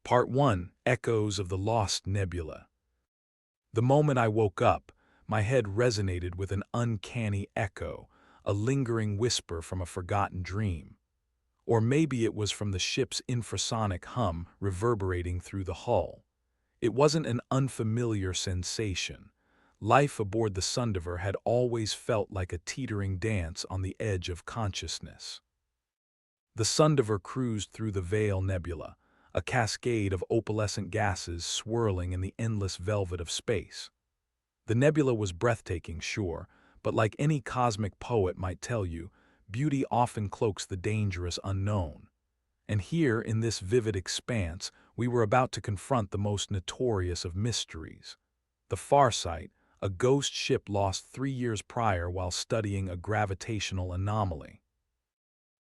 Part 1, Echoes of the Lost Nebula. The moment I woke up, my head resonated with an uncanny echo, a lingering whisper from a forgotten dream. Or maybe it was from the ship's infrasonic hum reverberating through the hull. It wasn't an unfamiliar sensation. Life aboard the Sundiver had always felt like a teetering dance on the edge of consciousness. The Sundiver cruised through the Veil Nebula, a cascade of opalescent gases swirling in the endless velvet of space. The nebula was breathtaking, sure, but like any cosmic poet might tell you, beauty often cloaks the dangerous unknown. And here, in this vivid expanse, we were about to confront the most notorious of mysteries. The Farsight, a ghost ship lost 3 years prior while studying a gravitational anomaly.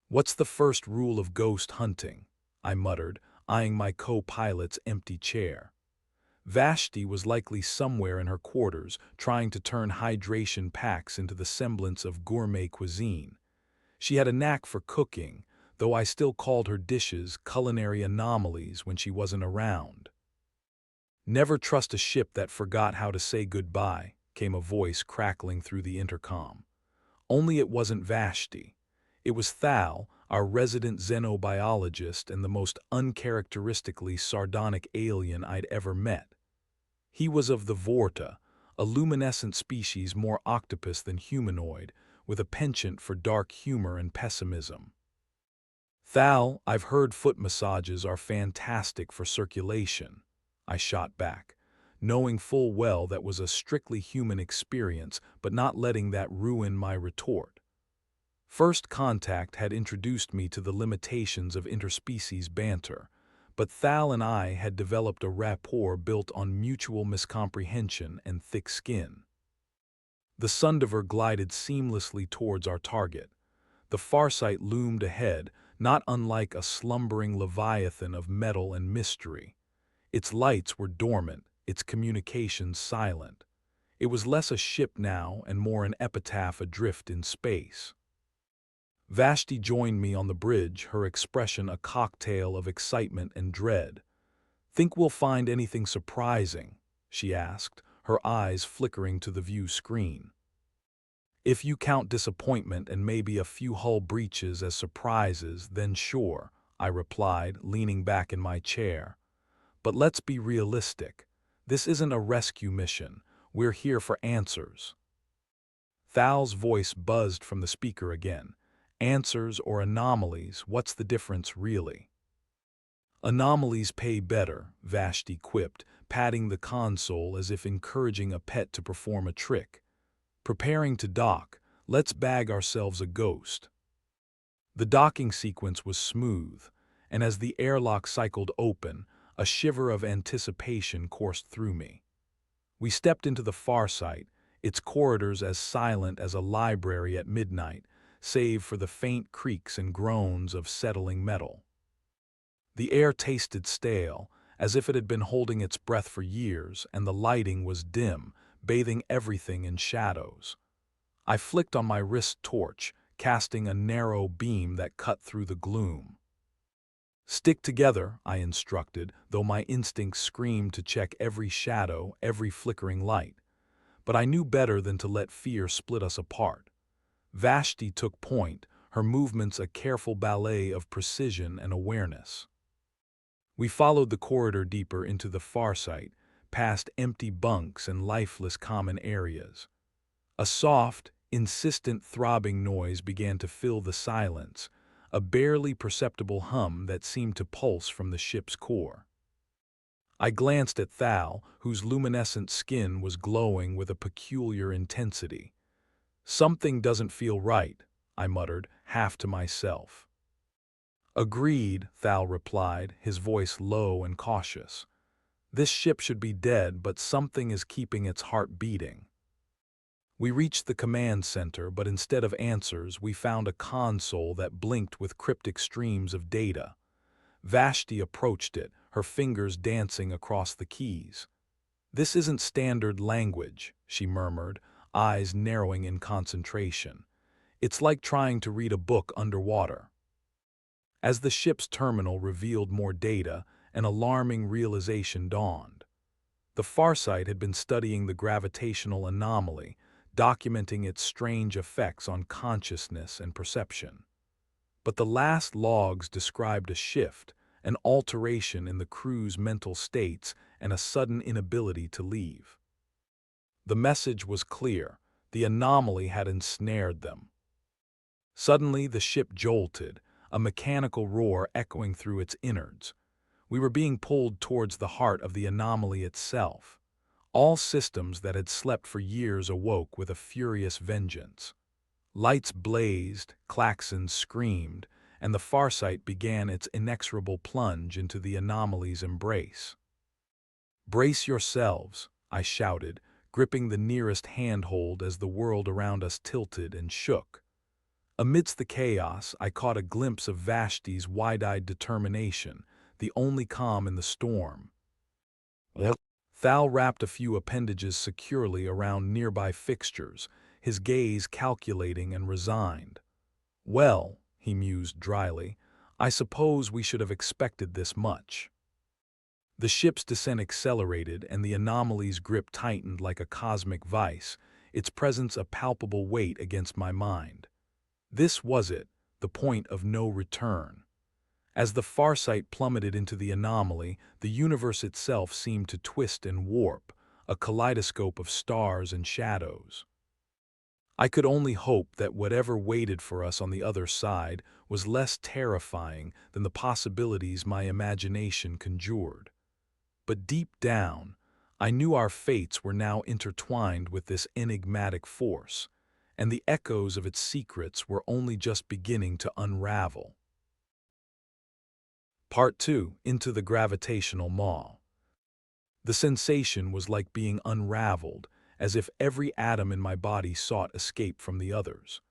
"What's the first rule of ghost hunting?" I muttered, eyeing my co-pilot's empty chair. Vashti was likely somewhere in her quarters, trying to turn hydration packs into the semblance of gourmet cuisine. She had a knack for cooking, though I still called her dishes culinary anomalies when she wasn't around. "Never trust a ship that forgot how to say goodbye," came a voice crackling through the intercom. Only it wasn't Vashti. It was Thal, our resident xenobiologist and the most uncharacteristically sardonic alien I'd ever met. He was of the Vorta, a luminescent species more octopus than humanoid, with a penchant for dark humor and pessimism. "Thal, I've heard foot massages are fantastic for circulation," I shot back, knowing full well that was a strictly human experience, but not letting that ruin my retort. First contact had introduced me to the limitations of interspecies banter, but Thal and I had developed a rapport built on mutual miscomprehension and thick skin. The Sundiver glided seamlessly towards our target. The Farsight loomed ahead, not unlike a slumbering leviathan of metal and mystery. Its lights were dormant, its communications silent. It was less a ship now and more an epitaph adrift in space. Vashti joined me on the bridge, her expression a cocktail of excitement and dread. "Think we'll find anything surprising?" she asked, her eyes flickering to the view screen. "If you count disappointment and maybe a few hull breaches as surprises, then sure," I replied, leaning back in my chair. "But let's be realistic. This isn't a rescue mission. We're here for answers." Thal's voice buzzed from the speaker again. "Answers or anomalies, what's the difference really?" "Anomalies pay better," Vashti quipped, patting the console as if encouraging a pet to perform a trick. "Preparing to dock, let's bag ourselves a ghost." The docking sequence was smooth, and as the airlock cycled open, a shiver of anticipation coursed through me. We stepped into the Farsight, its corridors as silent as a library at midnight, save for the faint creaks and groans of settling metal. The air tasted stale, as if it had been holding its breath for years, and the lighting was dim, bathing everything in shadows. I flicked on my wrist torch, casting a narrow beam that cut through the gloom. "Stick together," I instructed, though my instincts screamed to check every shadow, every flickering light. But I knew better than to let fear split us apart. Vashti took point, her movements a careful ballet of precision and awareness. We followed the corridor deeper into the Farsight, past empty bunks and lifeless common areas. A soft, insistent throbbing noise began to fill the silence, a barely perceptible hum that seemed to pulse from the ship's core. I glanced at Thal, whose luminescent skin was glowing with a peculiar intensity. "Something doesn't feel right," I muttered, half to myself. "Agreed," Thal replied, his voice low and cautious. "This ship should be dead, but something is keeping its heart beating." We reached the command center, but instead of answers, we found a console that blinked with cryptic streams of data. Vashti approached it, her fingers dancing across the keys. "This isn't standard language," she murmured, eyes narrowing in concentration. "It's like trying to read a book underwater." As the ship's terminal revealed more data, an alarming realization dawned. The Farsight had been studying the gravitational anomaly, documenting its strange effects on consciousness and perception. But the last logs described a shift, an alteration in the crew's mental states, and a sudden inability to leave. The message was clear: the anomaly had ensnared them. Suddenly the ship jolted, a mechanical roar echoing through its innards. We were being pulled towards the heart of the anomaly itself. All systems that had slept for years awoke with a furious vengeance. Lights blazed, klaxons screamed, and the Farsight began its inexorable plunge into the anomaly's embrace. "Brace yourselves," I shouted, gripping the nearest handhold as the world around us tilted and shook. Amidst the chaos, I caught a glimpse of Vashti's wide-eyed determination, the only calm in the storm. Well, Thal wrapped a few appendages securely around nearby fixtures, his gaze calculating and resigned. "Well," he mused dryly, "I suppose we should have expected this much." The ship's descent accelerated, and the anomaly's grip tightened like a cosmic vice, its presence a palpable weight against my mind. This was it, the point of no return. As the Farsight plummeted into the anomaly, the universe itself seemed to twist and warp, a kaleidoscope of stars and shadows. I could only hope that whatever waited for us on the other side was less terrifying than the possibilities my imagination conjured. But deep down, I knew our fates were now intertwined with this enigmatic force, and the echoes of its secrets were only just beginning to unravel. Part 2. Into the gravitational maw. The sensation was like being unraveled, as if every atom in my body sought escape from the others.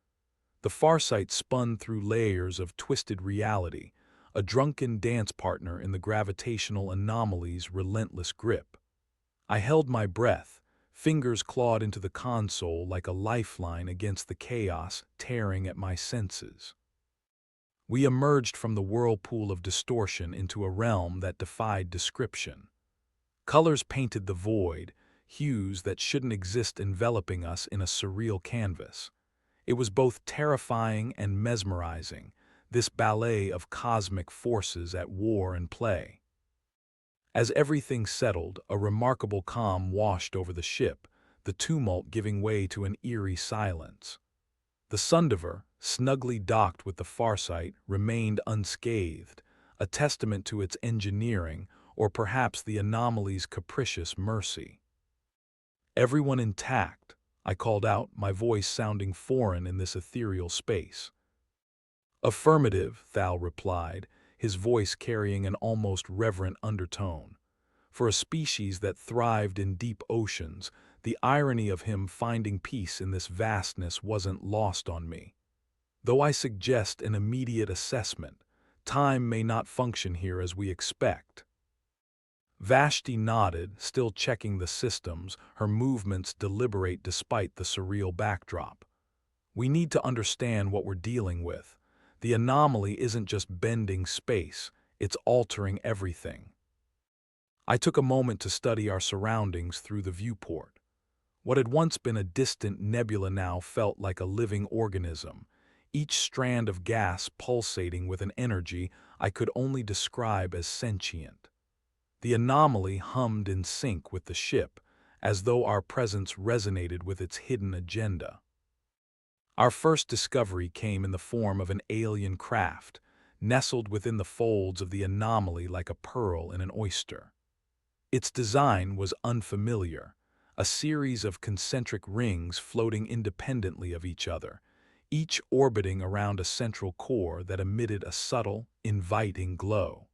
The Farsight spun through layers of twisted reality, a drunken dance partner in the gravitational anomaly's relentless grip. I held my breath, fingers clawed into the console like a lifeline against the chaos tearing at my senses. We emerged from the whirlpool of distortion into a realm that defied description. Colors painted the void, hues that shouldn't exist enveloping us in a surreal canvas. It was both terrifying and mesmerizing, this ballet of cosmic forces at war and play. As everything settled, a remarkable calm washed over the ship, the tumult giving way to an eerie silence. The Sundiver, snugly docked with the Farsight, remained unscathed, a testament to its engineering, or perhaps the anomaly's capricious mercy. "Everyone intact," I called out, my voice sounding foreign in this ethereal space. "Affirmative," Thal replied, his voice carrying an almost reverent undertone. For a species that thrived in deep oceans, the irony of him finding peace in this vastness wasn't lost on me. "Though I suggest an immediate assessment, time may not function here as we expect." Vashti nodded, still checking the systems, her movements deliberate despite the surreal backdrop. "We need to understand what we're dealing with. The anomaly isn't just bending space, it's altering everything." I took a moment to study our surroundings through the viewport. What had once been a distant nebula now felt like a living organism, each strand of gas pulsating with an energy I could only describe as sentient. The anomaly hummed in sync with the ship, as though our presence resonated with its hidden agenda. Our first discovery came in the form of an alien craft, nestled within the folds of the anomaly like a pearl in an oyster. Its design was unfamiliar, a series of concentric rings floating independently of each other, each orbiting around a central core that emitted a subtle, inviting glow.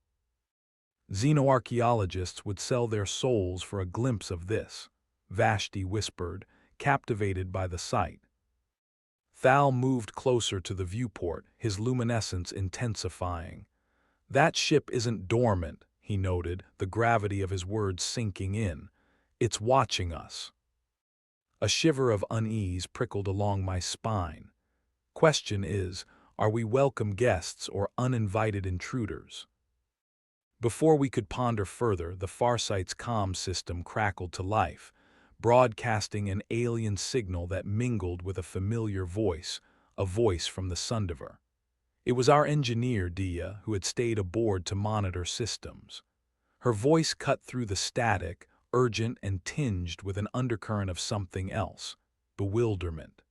"Xenoarchaeologists would sell their souls for a glimpse of this," Vashti whispered, captivated by the sight. Thal moved closer to the viewport, his luminescence intensifying. "That ship isn't dormant," he noted, the gravity of his words sinking in. "It's watching us." A shiver of unease prickled along my spine. Question is, are we welcome guests or uninvited intruders? Before we could ponder further, the Farsight's comm system crackled to life, broadcasting an alien signal that mingled with a familiar voice, a voice from the Sundiver. It was our engineer, Dia, who had stayed aboard to monitor systems. Her voice cut through the static, urgent and tinged with an undercurrent of something else, bewilderment.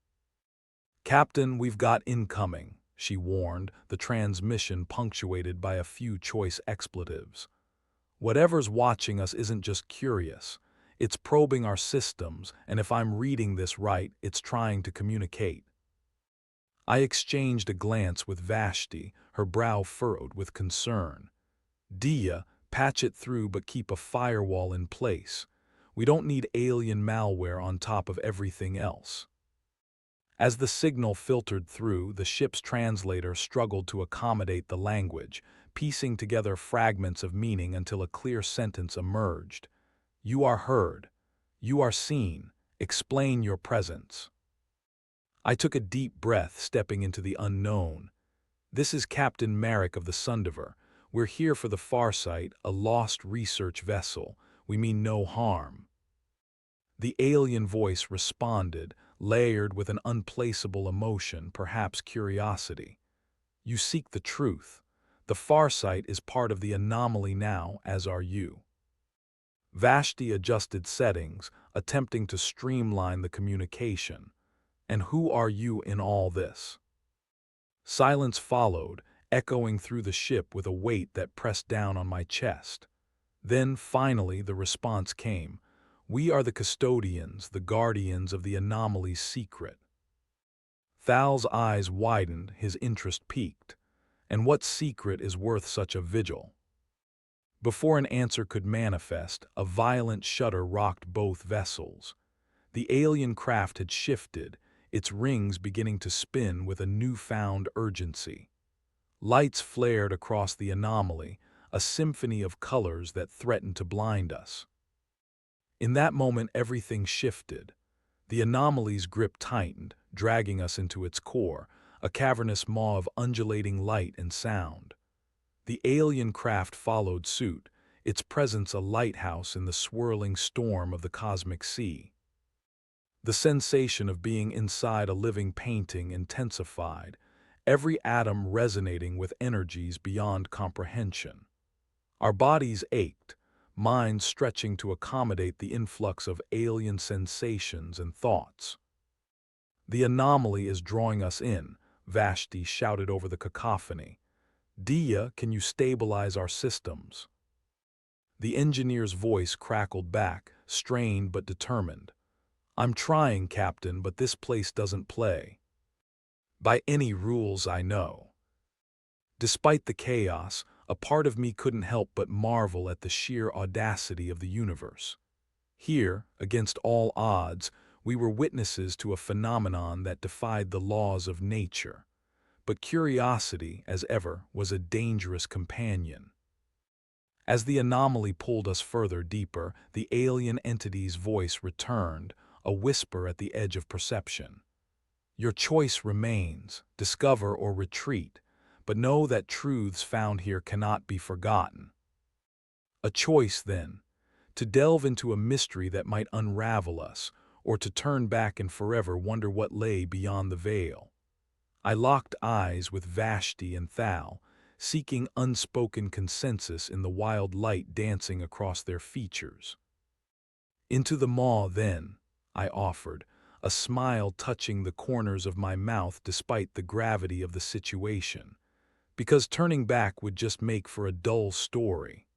"Captain, we've got incoming," she warned, the transmission punctuated by a few choice expletives. "Whatever's watching us isn't just curious. It's probing our systems, and if I'm reading this right, it's trying to communicate." I exchanged a glance with Vashti, her brow furrowed with concern. "Dia, patch it through but keep a firewall in place. We don't need alien malware on top of everything else." As the signal filtered through, the ship's translator struggled to accommodate the language, piecing together fragments of meaning until a clear sentence emerged. "You are heard. You are seen. Explain your presence." I took a deep breath, stepping into the unknown. "This is Captain Merrick of the Sundiver. We're here for the Farsight, a lost research vessel. We mean no harm." The alien voice responded, layered with an unplaceable emotion, perhaps curiosity. "You seek the truth. The Farsight is part of the anomaly now, as are you." Vashti adjusted settings, attempting to streamline the communication. "And who are you in all this?" Silence followed, echoing through the ship with a weight that pressed down on my chest. Then, finally, the response came. "We are the custodians, the guardians of the anomaly's secret." Thal's eyes widened, his interest piqued. "And what secret is worth such a vigil?" Before an answer could manifest, a violent shudder rocked both vessels. The alien craft had shifted, its rings beginning to spin with a newfound urgency. Lights flared across the anomaly, a symphony of colors that threatened to blind us. In that moment, everything shifted. The anomaly's grip tightened, dragging us into its core, a cavernous maw of undulating light and sound. The alien craft followed suit, its presence a lighthouse in the swirling storm of the cosmic sea. The sensation of being inside a living painting intensified, every atom resonating with energies beyond comprehension. Our bodies ached, minds stretching to accommodate the influx of alien sensations and thoughts. "The anomaly is drawing us in," Vashti shouted over the cacophony. "Dia, can you stabilize our systems?" The engineer's voice crackled back, strained but determined. "I'm trying, Captain, but this place doesn't play by any rules I know." Despite the chaos, a part of me couldn't help but marvel at the sheer audacity of the universe. Here, against all odds, we were witnesses to a phenomenon that defied the laws of nature. But curiosity, as ever, was a dangerous companion. As the anomaly pulled us further deeper, the alien entity's voice returned, a whisper at the edge of perception. "Your choice remains, discover or retreat, but know that truths found here cannot be forgotten." A choice, then, to delve into a mystery that might unravel us, or to turn back and forever wonder what lay beyond the veil. I locked eyes with Vashti and Thal, seeking unspoken consensus in the wild light dancing across their features. "Into the maw, then," I offered, a smile touching the corners of my mouth despite the gravity of the situation, because turning back would just make for a dull story.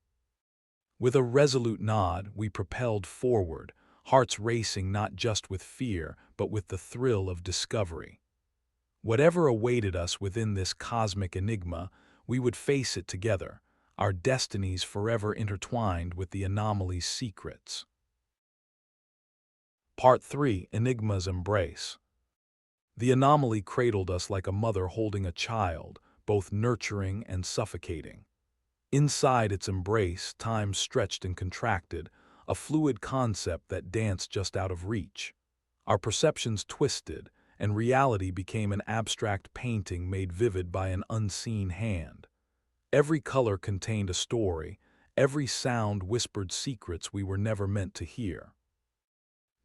With a resolute nod, we propelled forward, hearts racing not just with fear, but with the thrill of discovery. Whatever awaited us within this cosmic enigma, we would face it together, our destinies forever intertwined with the anomaly's secrets. Part 3: Enigma's Embrace. The anomaly cradled us like a mother holding a child, both nurturing and suffocating. Inside its embrace, time stretched and contracted, a fluid concept that danced just out of reach. Our perceptions twisted, and reality became an abstract painting made vivid by an unseen hand. Every color contained a story, every sound whispered secrets we were never meant to hear.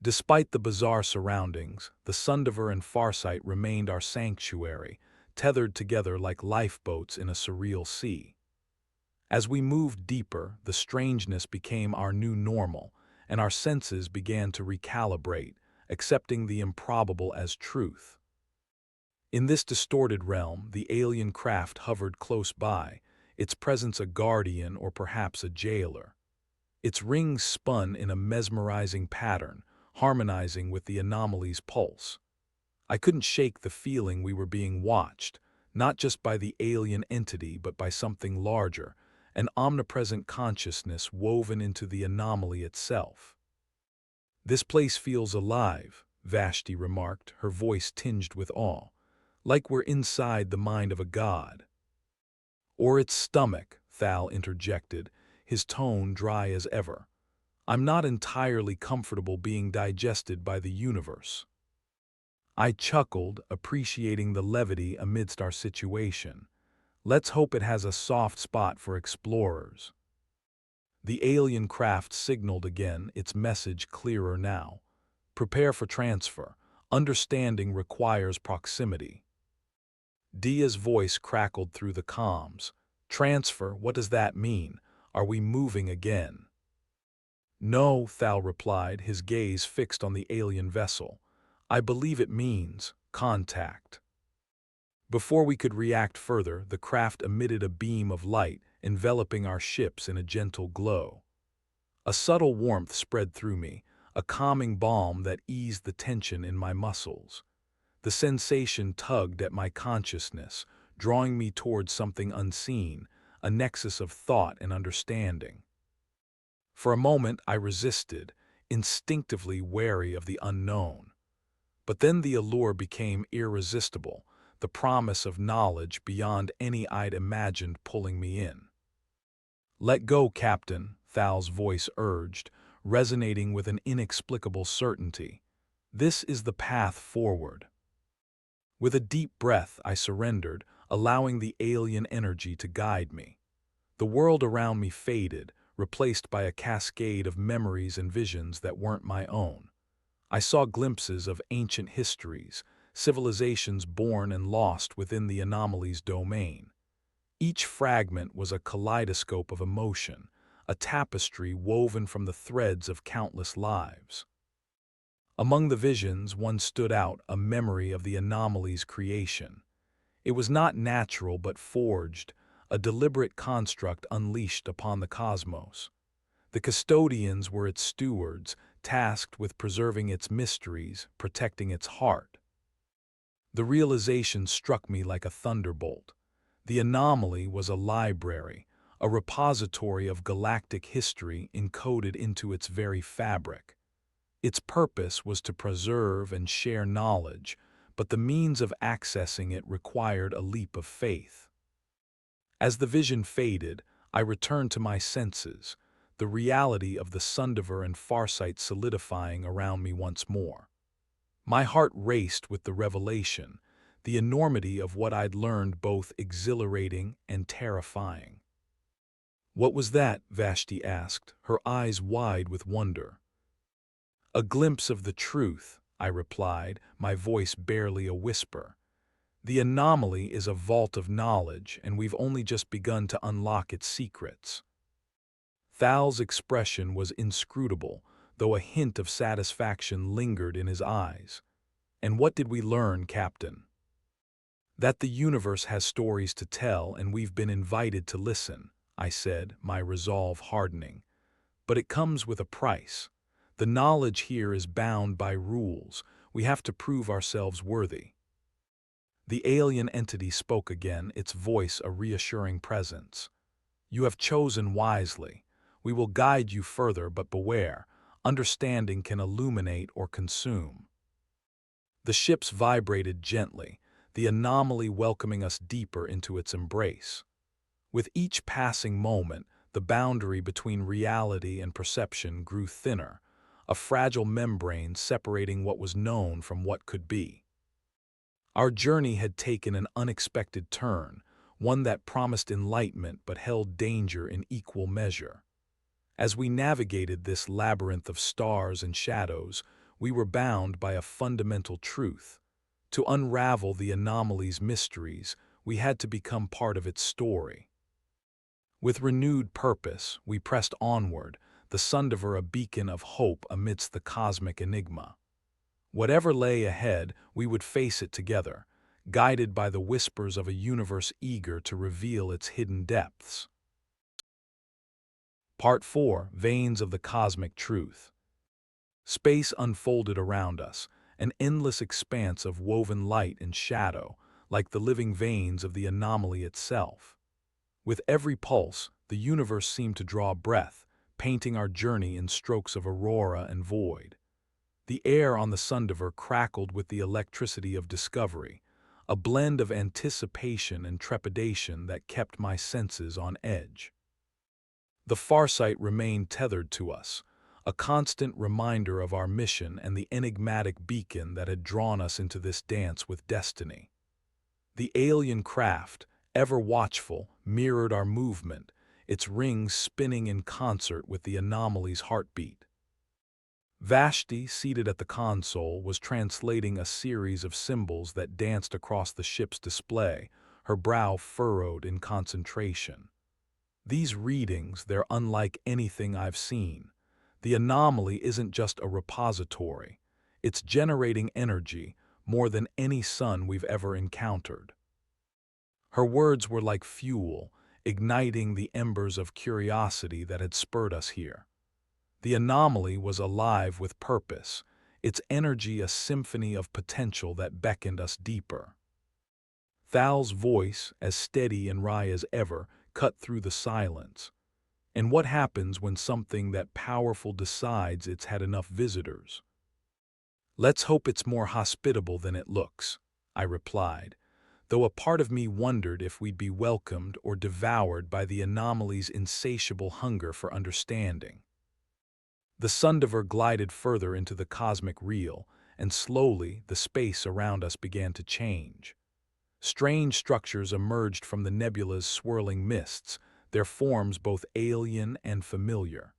Despite the bizarre surroundings, the Sundiver and Farsight remained our sanctuary, tethered together like lifeboats in a surreal sea. As we moved deeper, the strangeness became our new normal, and our senses began to recalibrate, accepting the improbable as truth. In this distorted realm, the alien craft hovered close by, its presence a guardian or perhaps a jailer. Its rings spun in a mesmerizing pattern, harmonizing with the anomaly's pulse. I couldn't shake the feeling we were being watched, not just by the alien entity but by something larger, an omnipresent consciousness woven into the anomaly itself. "This place feels alive," Vashti remarked, her voice tinged with awe, "like we're inside the mind of a god." "Or its stomach," Thal interjected, his tone dry as ever. "I'm not entirely comfortable being digested by the universe." I chuckled, appreciating the levity amidst our situation. Let's hope it has a soft spot for explorers. The alien craft signaled again, its message clearer now. "Prepare for transfer. Understanding requires proximity." Dia's voice crackled through the comms. "Transfer, what does that mean? Are we moving again?" "No," Thal replied, his gaze fixed on the alien vessel. "I believe it means contact." Before we could react further, the craft emitted a beam of light, enveloping our ships in a gentle glow. A subtle warmth spread through me, a calming balm that eased the tension in my muscles. The sensation tugged at my consciousness, drawing me towards something unseen, a nexus of thought and understanding. For a moment I resisted, instinctively wary of the unknown. But then the allure became irresistible, the promise of knowledge beyond any I'd imagined pulling me in. "Let go, Captain," Thal's voice urged, resonating with an inexplicable certainty. "This is the path forward." With a deep breath, I surrendered, allowing the alien energy to guide me. The world around me faded, replaced by a cascade of memories and visions that weren't my own. I saw glimpses of ancient histories, civilizations born and lost within the anomaly's domain. Each fragment was a kaleidoscope of emotion, a tapestry woven from the threads of countless lives. Among the visions, one stood out, a memory of the anomaly's creation. It was not natural but forged, a deliberate construct unleashed upon the cosmos. The custodians were its stewards, tasked with preserving its mysteries, protecting its heart. The realization struck me like a thunderbolt. The anomaly was a library, a repository of galactic history encoded into its very fabric. Its purpose was to preserve and share knowledge, but the means of accessing it required a leap of faith. As the vision faded, I returned to my senses, the reality of the Sundiver and Farsight solidifying around me once more. My heart raced with the revelation, the enormity of what I'd learned, both exhilarating and terrifying. "What was that?" Vashti asked, her eyes wide with wonder. "A glimpse of the truth," I replied, my voice barely a whisper. "The anomaly is a vault of knowledge, and we've only just begun to unlock its secrets." Thal's expression was inscrutable, though a hint of satisfaction lingered in his eyes. "And what did we learn, Captain?" "That the universe has stories to tell, and we've been invited to listen," I said, my resolve hardening. "But it comes with a price. The knowledge here is bound by rules. We have to prove ourselves worthy." The alien entity spoke again, its voice a reassuring presence. "You have chosen wisely. We will guide you further, but beware. Understanding can illuminate or consume." The ships vibrated gently, the anomaly welcoming us deeper into its embrace. With each passing moment, the boundary between reality and perception grew thinner, a fragile membrane separating what was known from what could be. Our journey had taken an unexpected turn, one that promised enlightenment but held danger in equal measure. As we navigated this labyrinth of stars and shadows, we were bound by a fundamental truth. To unravel the anomaly's mysteries, we had to become part of its story. With renewed purpose, we pressed onward, the Sundiver a beacon of hope amidst the cosmic enigma. Whatever lay ahead, we would face it together, guided by the whispers of a universe eager to reveal its hidden depths. Part 4. Veins of the Cosmic Truth. Space unfolded around us, an endless expanse of woven light and shadow, like the living veins of the anomaly itself. With every pulse, the universe seemed to draw breath, painting our journey in strokes of aurora and void. The air on the Sundiver crackled with the electricity of discovery, a blend of anticipation and trepidation that kept my senses on edge. The Farsight remained tethered to us, a constant reminder of our mission and the enigmatic beacon that had drawn us into this dance with destiny. The alien craft, ever watchful, mirrored our movement, its rings spinning in concert with the anomaly's heartbeat. Vashti, seated at the console, was translating a series of symbols that danced across the ship's display, her brow furrowed in concentration. These readings, they're unlike anything I've seen. The anomaly isn't just a repository. It's generating energy, more than any sun we've ever encountered. Her words were like fuel, igniting the embers of curiosity that had spurred us here. The anomaly was alive with purpose, its energy a symphony of potential that beckoned us deeper. Thal's voice, as steady and wry as ever, cut through the silence. And what happens when something that powerful decides it's had enough visitors? Let's hope it's more hospitable than it looks, I replied, though a part of me wondered if we'd be welcomed or devoured by the anomaly's insatiable hunger for understanding. The Sundiver glided further into the cosmic reel, and slowly the space around us began to change. Strange structures emerged from the nebula's swirling mists, their forms both alien and familiar.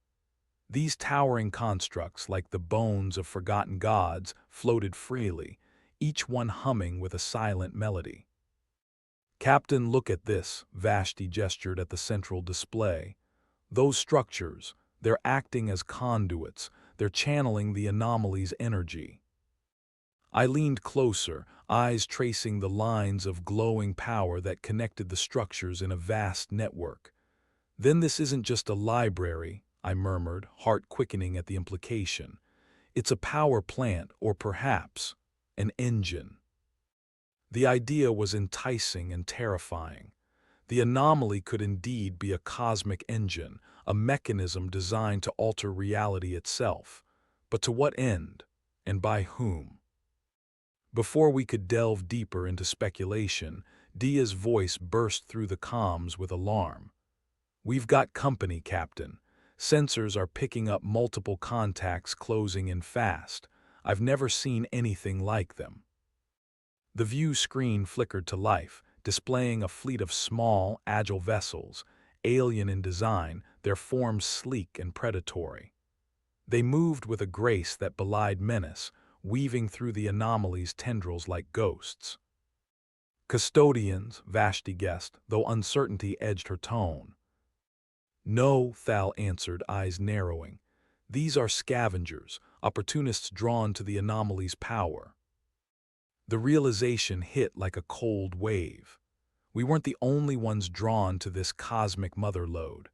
These towering constructs, like the bones of forgotten gods, floated freely, each one humming with a silent melody. "Captain, look at this," Vashti gestured at the central display. "Those structures, they're acting as conduits, they're channeling the anomaly's energy." I leaned closer, eyes tracing the lines of glowing power that connected the structures in a vast network. "Then this isn't just a library," I murmured, heart quickening at the implication. "It's a power plant, or perhaps an engine." The idea was enticing and terrifying. The anomaly could indeed be a cosmic engine, a mechanism designed to alter reality itself. But to what end, and by whom? Before we could delve deeper into speculation, Dia's voice burst through the comms with alarm. "We've got company, Captain. Sensors are picking up multiple contacts closing in fast. I've never seen anything like them." The view screen flickered to life, displaying a fleet of small, agile vessels, alien in design, their forms sleek and predatory. They moved with a grace that belied menace, weaving through the anomaly's tendrils like ghosts. "Custodians," Vashti guessed, though uncertainty edged her tone. "No," Thal answered, eyes narrowing. "These are scavengers, opportunists drawn to the anomaly's power." The realization hit like a cold wave. We weren't the only ones drawn to this cosmic mother lode.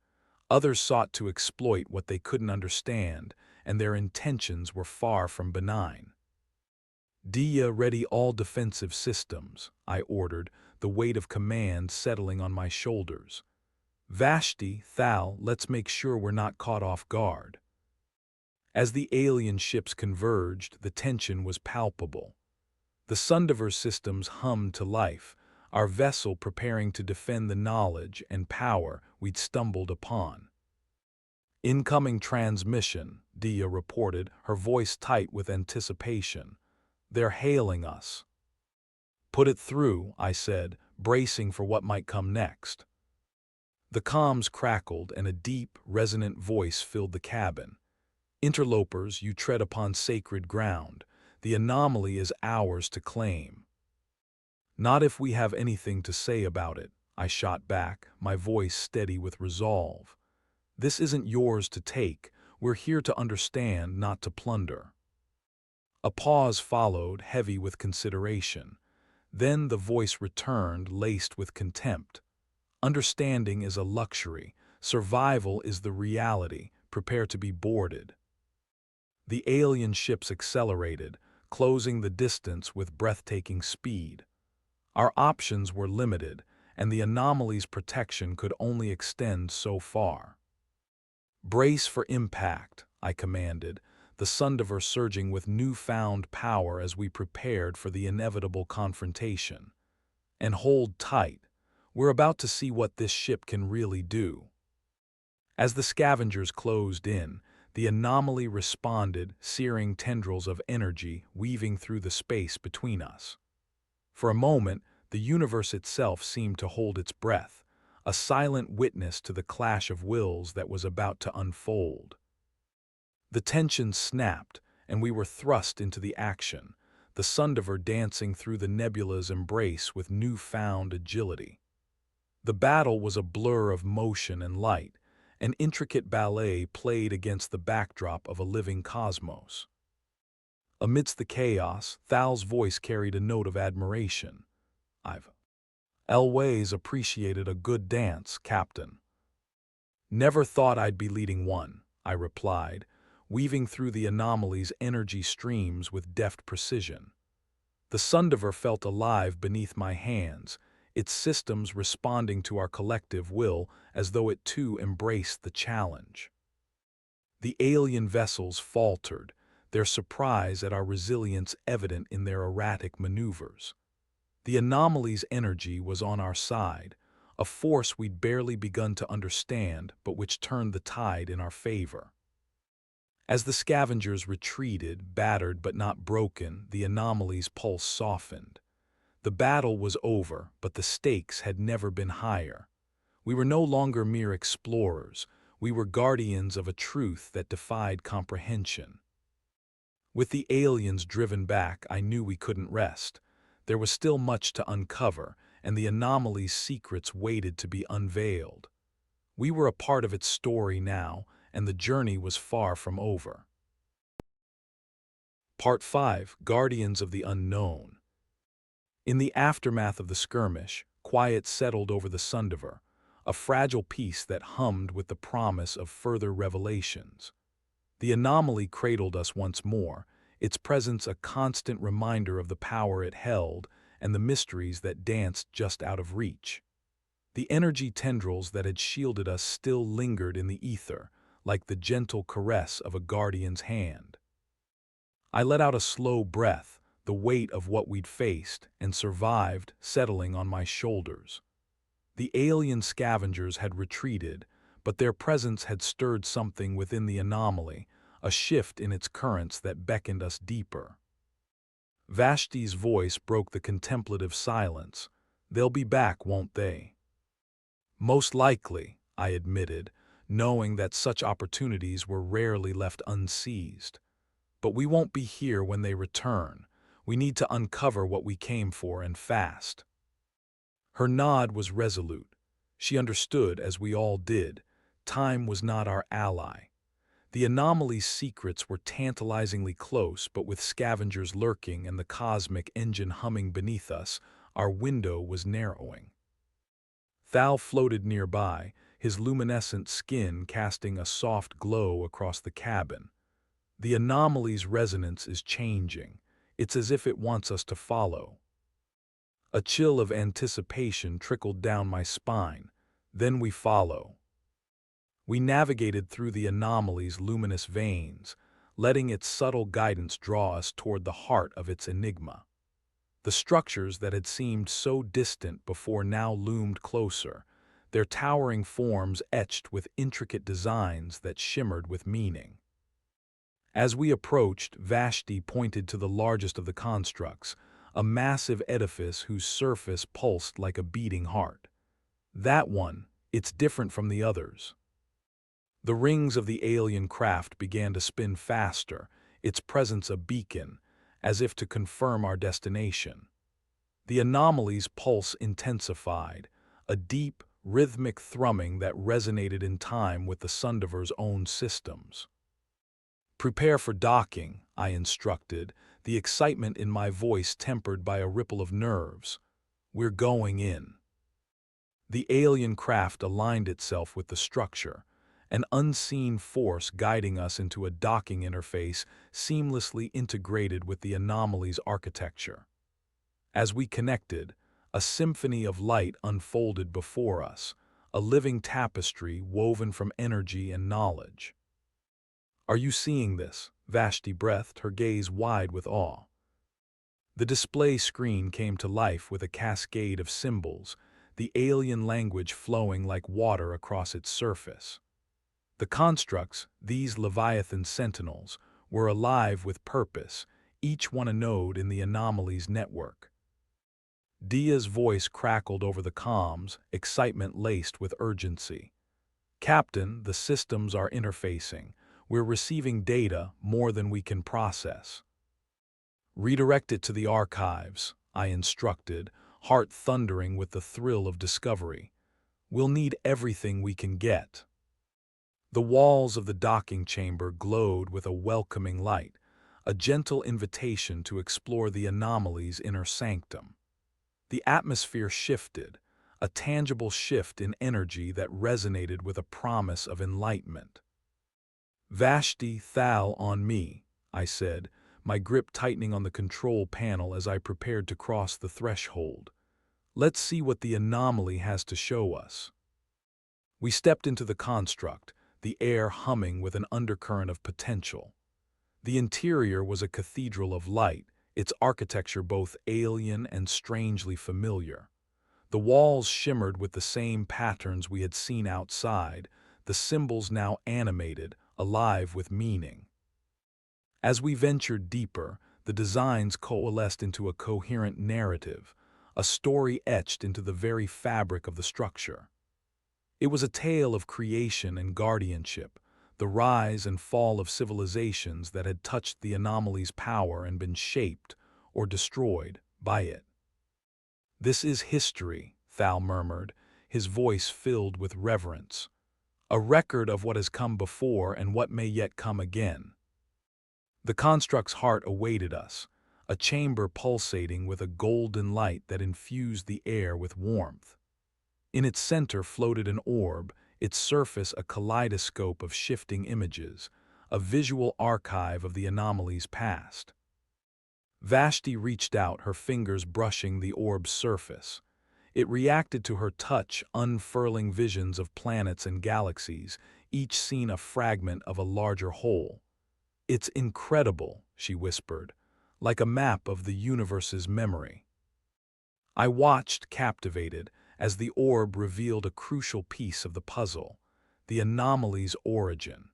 Others sought to exploit what they couldn't understand, and their intentions were far from benign. "Dia, ready all defensive systems," I ordered, the weight of command settling on my shoulders. "Vashti, Thal, let's make sure we're not caught off guard." As the alien ships converged, the tension was palpable. The Sundiver systems hummed to life, our vessel preparing to defend the knowledge and power we'd stumbled upon. "Incoming transmission," Dia reported, her voice tight with anticipation. "They're hailing us." "Put it through," I said, bracing for what might come next. The comms crackled and a deep, resonant voice filled the cabin. "Interlopers, you tread upon sacred ground. The anomaly is ours to claim." "Not if we have anything to say about it," I shot back, my voice steady with resolve. "This isn't yours to take. We're here to understand, not to plunder." A pause followed, heavy with consideration. Then the voice returned, laced with contempt. "Understanding is a luxury. Survival is the reality. Prepare to be boarded." The alien ships accelerated, closing the distance with breathtaking speed. Our options were limited, and the anomaly's protection could only extend so far. "Brace for impact," I commanded, the Sundiver surging with newfound power as we prepared for the inevitable confrontation. "And hold tight. We're about to see what this ship can really do." As the scavengers closed in, the anomaly responded, searing tendrils of energy weaving through the space between us. For a moment, the universe itself seemed to hold its breath, a silent witness to the clash of wills that was about to unfold. The tension snapped, and we were thrust into the action, the Sundiver dancing through the nebula's embrace with newfound agility. The battle was a blur of motion and light, an intricate ballet played against the backdrop of a living cosmos. Amidst the chaos, Thal's voice carried a note of admiration. "I've always appreciated a good dance, Captain." "Never thought I'd be leading one," I replied, weaving through the anomaly's energy streams with deft precision. The Sundiver felt alive beneath my hands, its systems responding to our collective will as though it too embraced the challenge. The alien vessels faltered, their surprise at our resilience evident in their erratic maneuvers. The anomaly's energy was on our side, a force we'd barely begun to understand but which turned the tide in our favor. As the scavengers retreated, battered but not broken, the anomaly's pulse softened. The battle was over, but the stakes had never been higher. We were no longer mere explorers, we were guardians of a truth that defied comprehension. With the aliens driven back, I knew we couldn't rest. There was still much to uncover, and the anomaly's secrets waited to be unveiled. We were a part of its story now, and the journey was far from over. Part 5: Guardians of the Unknown. In the aftermath of the skirmish, quiet settled over the Sundiver, a fragile peace that hummed with the promise of further revelations. The anomaly cradled us once more, its presence a constant reminder of the power it held and the mysteries that danced just out of reach. The energy tendrils that had shielded us still lingered in the ether, like the gentle caress of a guardian's hand. I let out a slow breath, the weight of what we'd faced and survived settling on my shoulders. The alien scavengers had retreated, but their presence had stirred something within the anomaly, a shift in its currents that beckoned us deeper. Vashti's voice broke the contemplative silence. "They'll be back, won't they?" "Most likely," I admitted, knowing that such opportunities were rarely left unseized. "But we won't be here when they return. We need to uncover what we came for, and fast." Her nod was resolute. She understood, as we all did. Time was not our ally. The anomaly's secrets were tantalizingly close, but with scavengers lurking and the cosmic engine humming beneath us, our window was narrowing. Thal floated nearby, his luminescent skin casting a soft glow across the cabin. "The anomaly's resonance is changing. It's as if it wants us to follow." A chill of anticipation trickled down my spine. Then we follow. We navigated through the anomaly's luminous veins, letting its subtle guidance draw us toward the heart of its enigma. The structures that had seemed so distant before now loomed closer, their towering forms etched with intricate designs that shimmered with meaning. As we approached, Vashti pointed to the largest of the constructs, a massive edifice whose surface pulsed like a beating heart. That one, it's different from the others. The rings of the alien craft began to spin faster, its presence a beacon, as if to confirm our destination. The anomalies' pulse intensified, a deep, rhythmic thrumming that resonated in time with the Sundiver's own systems. "Prepare for docking," I instructed, the excitement in my voice tempered by a ripple of nerves. "We're going in." The alien craft aligned itself with the structure, an unseen force guiding us into a docking interface seamlessly integrated with the anomaly's architecture. As we connected, a symphony of light unfolded before us, a living tapestry woven from energy and knowledge. "Are you seeing this?" Vashti breathed, her gaze wide with awe. The display screen came to life with a cascade of symbols, the alien language flowing like water across its surface. The constructs, these Leviathan sentinels, were alive with purpose, each one a node in the anomaly's network. Dia's voice crackled over the comms, excitement laced with urgency. "Captain, the systems are interfacing. We're receiving data more than we can process." "Redirect it to the archives," I instructed, heart thundering with the thrill of discovery. "We'll need everything we can get." The walls of the docking chamber glowed with a welcoming light, a gentle invitation to explore the anomaly's inner sanctum. The atmosphere shifted, a tangible shift in energy that resonated with a promise of enlightenment. "Vashti, Thal on me," I said, my grip tightening on the control panel as I prepared to cross the threshold. "Let's see what the anomaly has to show us." We stepped into the construct, the air humming with an undercurrent of potential. The interior was a cathedral of light, its architecture both alien and strangely familiar. The walls shimmered with the same patterns we had seen outside, the symbols now animated, alive with meaning. As we ventured deeper, the designs coalesced into a coherent narrative, a story etched into the very fabric of the structure. It was a tale of creation and guardianship, the rise and fall of civilizations that had touched the anomaly's power and been shaped, or destroyed, by it. "This is history," Thal murmured, his voice filled with reverence. "A record of what has come before and what may yet come again." The construct's heart awaited us, a chamber pulsating with a golden light that infused the air with warmth. In its center floated an orb, its surface a kaleidoscope of shifting images, a visual archive of the anomaly's past. Vashti reached out, her fingers brushing the orb's surface. It reacted to her touch, unfurling visions of planets and galaxies, each scene a fragment of a larger whole. "It's incredible," she whispered, "like a map of the universe's memory." I watched, captivated, as the orb revealed a crucial piece of the puzzle, the anomaly's origin.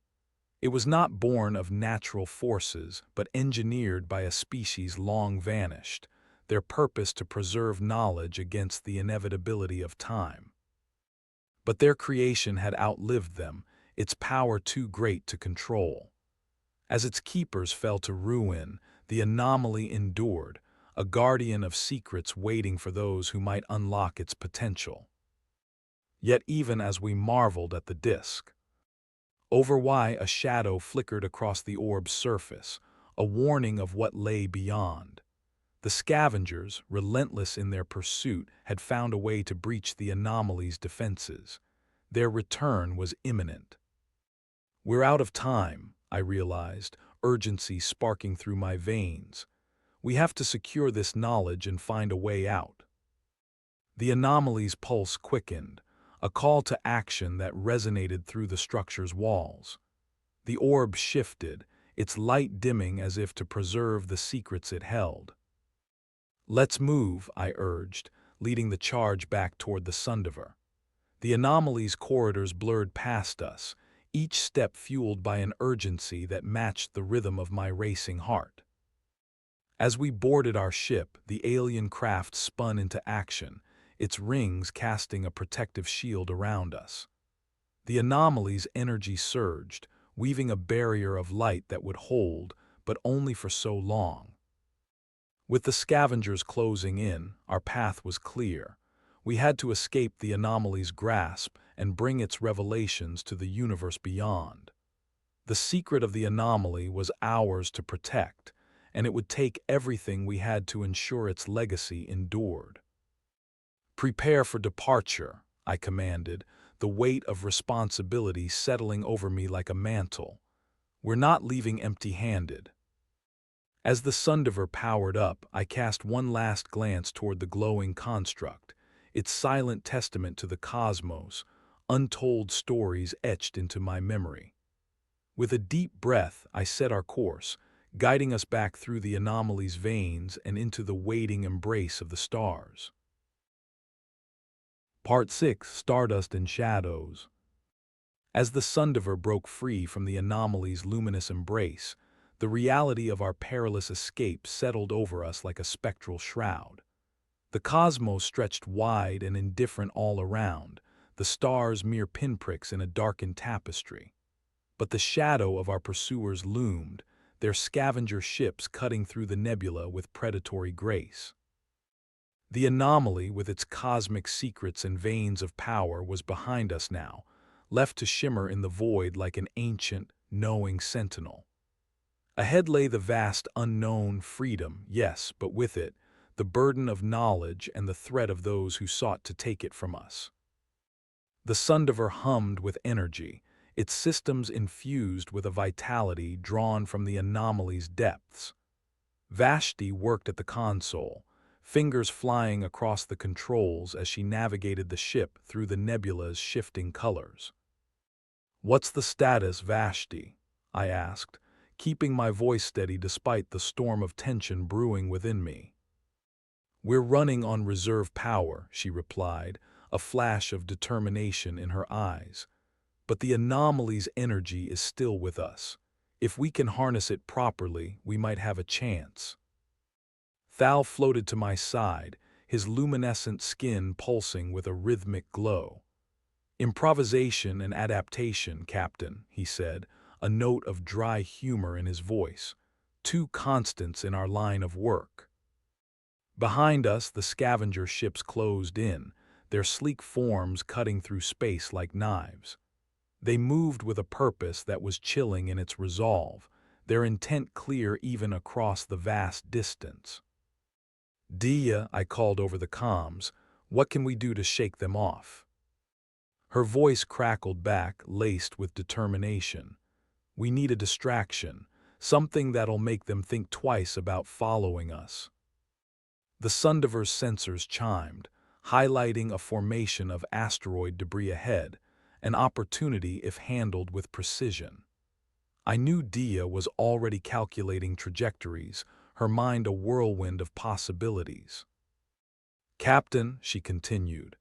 It was not born of natural forces, but engineered by a species long vanished, their purpose to preserve knowledge against the inevitability of time. But their creation had outlived them, its power too great to control. As its keepers fell to ruin, the anomaly endured, a guardian of secrets waiting for those who might unlock its potential. Yet even as we marveled at the disk, over why a shadow flickered across the orb's surface, a warning of what lay beyond. The scavengers, relentless in their pursuit, had found a way to breach the anomaly's defenses. Their return was imminent. "We're out of time," I realized, urgency sparking through my veins. "We have to secure this knowledge and find a way out." The anomaly's pulse quickened, a call to action that resonated through the structure's walls. The orb shifted, its light dimming as if to preserve the secrets it held. "Let's move," I urged, leading the charge back toward the Sundiver. The anomaly's corridors blurred past us, each step fueled by an urgency that matched the rhythm of my racing heart. As we boarded our ship, the alien craft spun into action, its rings casting a protective shield around us. The anomalies' energy surged, weaving a barrier of light that would hold, but only for so long. With the scavengers closing in, our path was clear. We had to escape the anomaly's grasp and bring its revelations to the universe beyond. The secret of the anomaly was ours to protect, and it would take everything we had to ensure its legacy endured. "Prepare for departure," I commanded, the weight of responsibility settling over me like a mantle. "We're not leaving empty-handed." As the Sundiver powered up, I cast one last glance toward the glowing construct, its silent testament to the cosmos, untold stories etched into my memory. With a deep breath, I set our course, guiding us back through the anomaly's veins and into the waiting embrace of the stars. Part 6: Stardust and Shadows. As the Sundiver broke free from the anomaly's luminous embrace, the reality of our perilous escape settled over us like a spectral shroud. The cosmos stretched wide and indifferent all around, the stars mere pinpricks in a darkened tapestry. But the shadow of our pursuers loomed, their scavenger ships cutting through the nebula with predatory grace. The anomaly, with its cosmic secrets and veins of power, was behind us now, left to shimmer in the void like an ancient, knowing sentinel. Ahead lay the vast unknown, freedom, yes, but with it, the burden of knowledge and the threat of those who sought to take it from us. The Sundiver hummed with energy, its systems infused with a vitality drawn from the anomaly's depths. Vashti worked at the console, fingers flying across the controls as she navigated the ship through the nebula's shifting colors. "What's the status, Vashti?" I asked, keeping my voice steady despite the storm of tension brewing within me. "We're running on reserve power," she replied, a flash of determination in her eyes. "But the anomaly's energy is still with us. If we can harness it properly, we might have a chance." Thal floated to my side, his luminescent skin pulsing with a rhythmic glow. "Improvisation and adaptation, Captain," he said, a note of dry humor in his voice. "Two constants in our line of work." Behind us, the scavenger ships closed in, their sleek forms cutting through space like knives. They moved with a purpose that was chilling in its resolve, their intent clear even across the vast distance. "Dia," I called over the comms, "what can we do to shake them off?" Her voice crackled back, laced with determination. "We need a distraction, something that'll make them think twice about following us." The Sundiver's sensors chimed, highlighting a formation of asteroid debris ahead, an opportunity if handled with precision. I knew Dia was already calculating trajectories, her mind a whirlwind of possibilities. "Captain," she continued,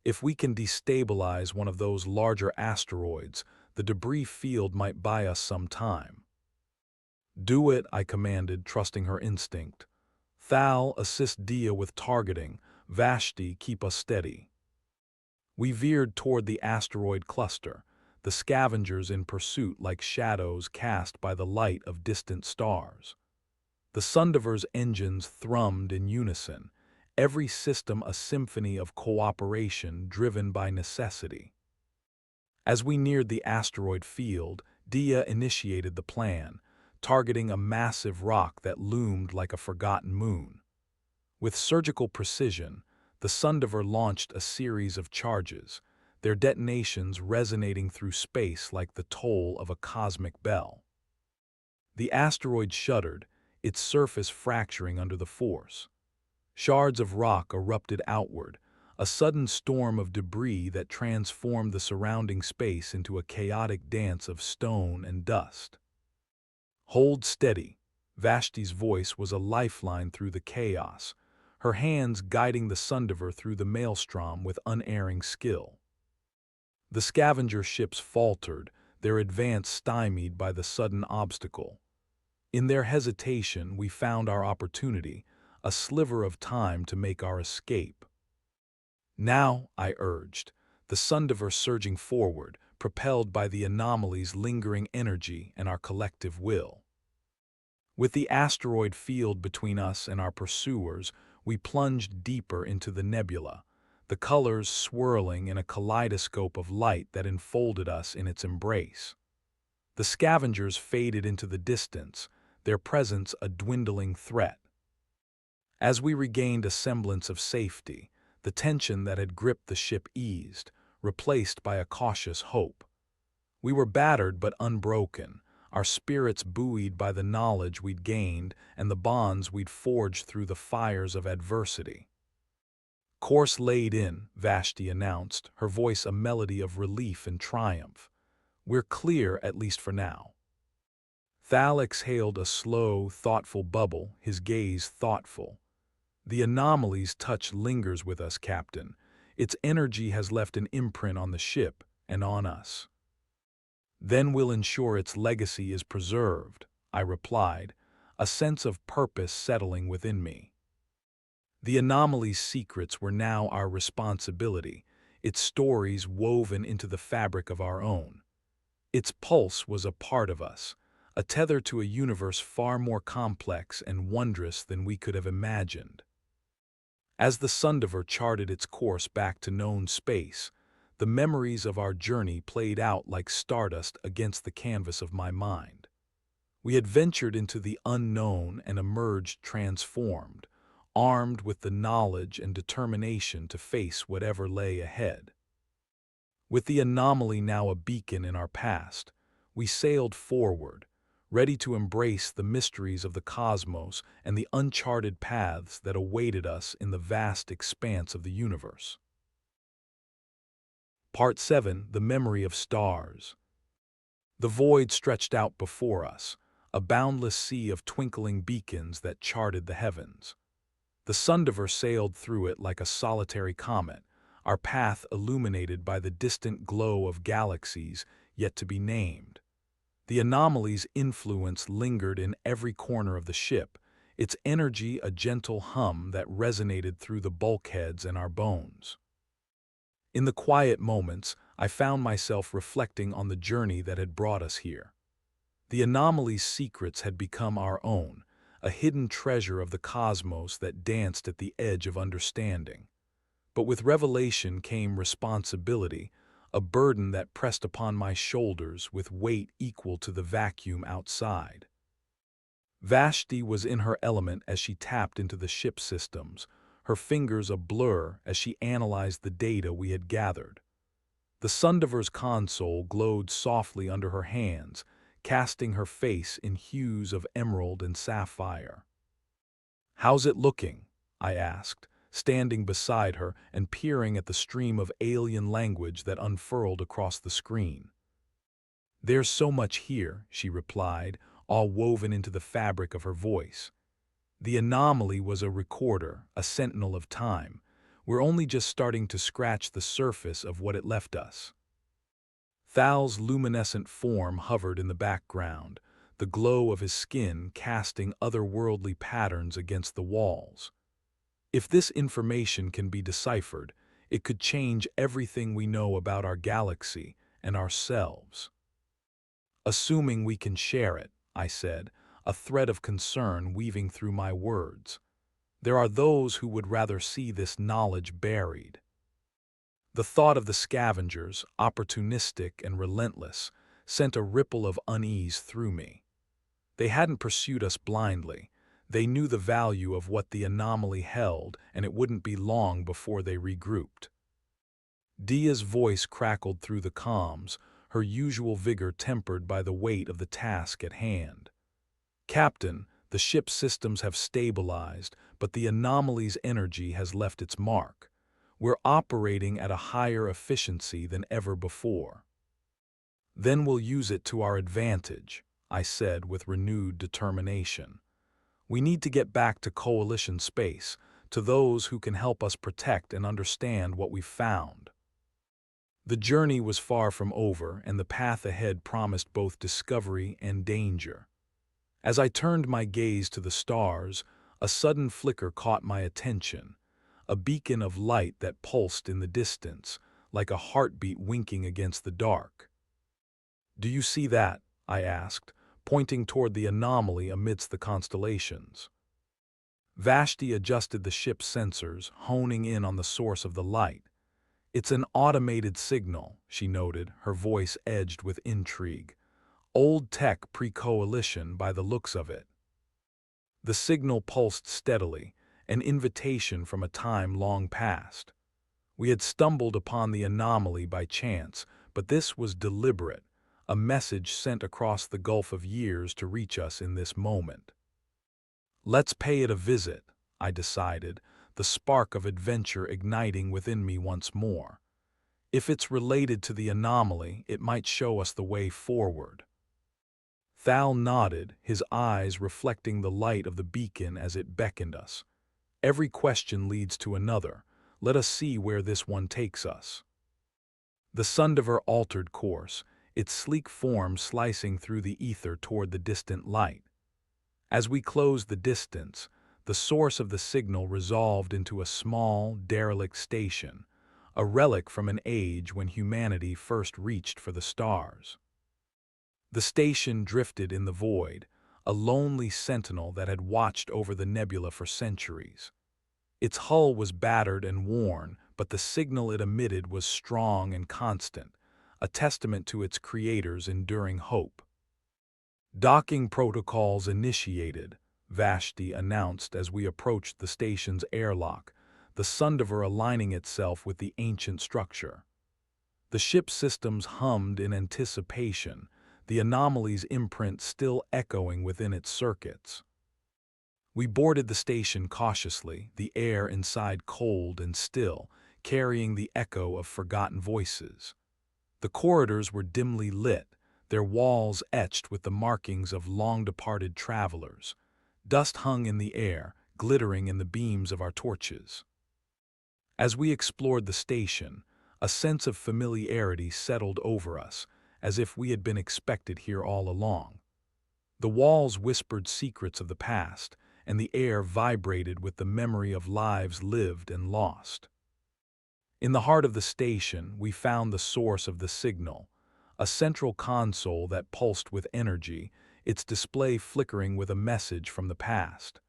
"if we can destabilize one of those larger asteroids, the debris field might buy us some time." "Do it," I commanded, trusting her instinct. "Thal, assist Dia with targeting. Vashti, keep us steady." We veered toward the asteroid cluster, the scavengers in pursuit like shadows cast by the light of distant stars. The Sundiver's engines thrummed in unison, every system a symphony of cooperation driven by necessity. As we neared the asteroid field, Dia initiated the plan, targeting a massive rock that loomed like a forgotten moon. With surgical precision, the Sundiver launched a series of charges, their detonations resonating through space like the toll of a cosmic bell. The asteroid shuddered, its surface fracturing under the force. Shards of rock erupted outward, a sudden storm of debris that transformed the surrounding space into a chaotic dance of stone and dust. "Hold steady." Vashti's voice was a lifeline through the chaos, her hands guiding the Sundiver through the maelstrom with unerring skill. The scavenger ships faltered, their advance stymied by the sudden obstacle. In their hesitation, we found our opportunity, a sliver of time to make our escape. Now, I urged, the Sundiver surging forward, propelled by the anomalies' lingering energy and our collective will. With the asteroid field between us and our pursuers, we plunged deeper into the nebula, the colors swirling in a kaleidoscope of light that enfolded us in its embrace. The scavengers faded into the distance, their presence a dwindling threat. As we regained a semblance of safety, the tension that had gripped the ship eased, replaced by a cautious hope. We were battered but unbroken, our spirits buoyed by the knowledge we'd gained and the bonds we'd forged through the fires of adversity. "Course laid in," Vashti announced, her voice a melody of relief and triumph. "We're clear, at least for now." Thal exhaled a slow, thoughtful bubble, his gaze thoughtful. "The anomalies' touch lingers with us, Captain. Its energy has left an imprint on the ship and on us." "Then we'll ensure its legacy is preserved," I replied, a sense of purpose settling within me. The anomaly's secrets were now our responsibility, its stories woven into the fabric of our own. Its pulse was a part of us, a tether to a universe far more complex and wondrous than we could have imagined. As the Sundiver charted its course back to known space, the memories of our journey played out like stardust against the canvas of my mind. We had ventured into the unknown and emerged transformed, armed with the knowledge and determination to face whatever lay ahead. With the anomaly now a beacon in our past, we sailed forward, ready to embrace the mysteries of the cosmos and the uncharted paths that awaited us in the vast expanse of the universe. Part 7. The Memory of Stars. The void stretched out before us, a boundless sea of twinkling beacons that charted the heavens. The Sundiver sailed through it like a solitary comet, our path illuminated by the distant glow of galaxies yet to be named. The anomaly's influence lingered in every corner of the ship, its energy a gentle hum that resonated through the bulkheads and our bones. In the quiet moments, I found myself reflecting on the journey that had brought us here. The anomaly's secrets had become our own, a hidden treasure of the cosmos that danced at the edge of understanding. But with revelation came responsibility, a burden that pressed upon my shoulders with weight equal to the vacuum outside. Vashti was in her element as she tapped into the ship systems, her fingers a blur as she analyzed the data we had gathered. The Sundiver's console glowed softly under her hands, casting her face in hues of emerald and sapphire. "How's it looking?" I asked, standing beside her and peering at the stream of alien language that unfurled across the screen. "There's so much here," she replied, all woven into the fabric of her voice. "The anomaly was a recorder, a sentinel of time. We're only just starting to scratch the surface of what it left us." Thal's luminescent form hovered in the background, the glow of his skin casting otherworldly patterns against the walls. "If this information can be deciphered, it could change everything we know about our galaxy and ourselves." "Assuming we can share it," I said, a thread of concern weaving through my words. "There are those who would rather see this knowledge buried." The thought of the scavengers, opportunistic and relentless, sent a ripple of unease through me. They hadn't pursued us blindly. They knew the value of what the anomaly held, and it wouldn't be long before they regrouped. Dia's voice crackled through the comms, her usual vigor tempered by the weight of the task at hand. "Captain, the ship's systems have stabilized, but the anomaly's energy has left its mark. We're operating at a higher efficiency than ever before." "Then we'll use it to our advantage," I said with renewed determination. "We need to get back to Coalition space, to those who can help us protect and understand what we've found." The journey was far from over, and the path ahead promised both discovery and danger. As I turned my gaze to the stars, a sudden flicker caught my attention, a beacon of light that pulsed in the distance, like a heartbeat winking against the dark. "Do you see that?" I asked, pointing toward the anomaly amidst the constellations. Vashti adjusted the ship's sensors, honing in on the source of the light. "It's an automated signal," she noted, her voice edged with intrigue. "Old tech pre-coalition by the looks of it." The signal pulsed steadily, an invitation from a time long past. We had stumbled upon the anomaly by chance, but this was deliberate, a message sent across the gulf of years to reach us in this moment. "Let's pay it a visit," I decided, the spark of adventure igniting within me once more. If it's related to the anomaly, it might show us the way forward. Thal nodded, his eyes reflecting the light of the beacon as it beckoned us. "Every question leads to another. Let us see where this one takes us." The Sundiver altered course, its sleek form slicing through the ether toward the distant light. As we closed the distance, the source of the signal resolved into a small, derelict station, a relic from an age when humanity first reached for the stars. The station drifted in the void, a lonely sentinel that had watched over the nebula for centuries. Its hull was battered and worn, but the signal it emitted was strong and constant, a testament to its creator's enduring hope. "Docking protocols initiated," Vashti announced as we approached the station's airlock, the Sundiver aligning itself with the ancient structure. The ship's systems hummed in anticipation, the anomaly's imprint still echoing within its circuits. We boarded the station cautiously, the air inside cold and still, carrying the echo of forgotten voices. The corridors were dimly lit, their walls etched with the markings of long-departed travelers. Dust hung in the air, glittering in the beams of our torches. As we explored the station, a sense of familiarity settled over us, as if we had been expected here all along. The walls whispered secrets of the past, and the air vibrated with the memory of lives lived and lost. In the heart of the station, we found the source of the signal, a central console that pulsed with energy, its display flickering with a message from the past.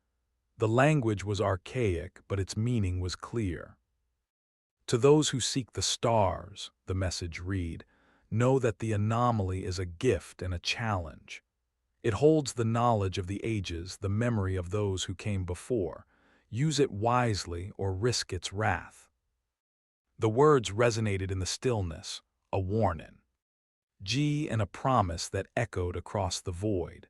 The language was archaic, but its meaning was clear. "To those who seek the stars," the message read, "know that the anomaly is a gift and a challenge. It holds the knowledge of the ages, the memory of those who came before. Use it wisely or risk its wrath." The words resonated in the stillness, a warning. And a promise that echoed across the void.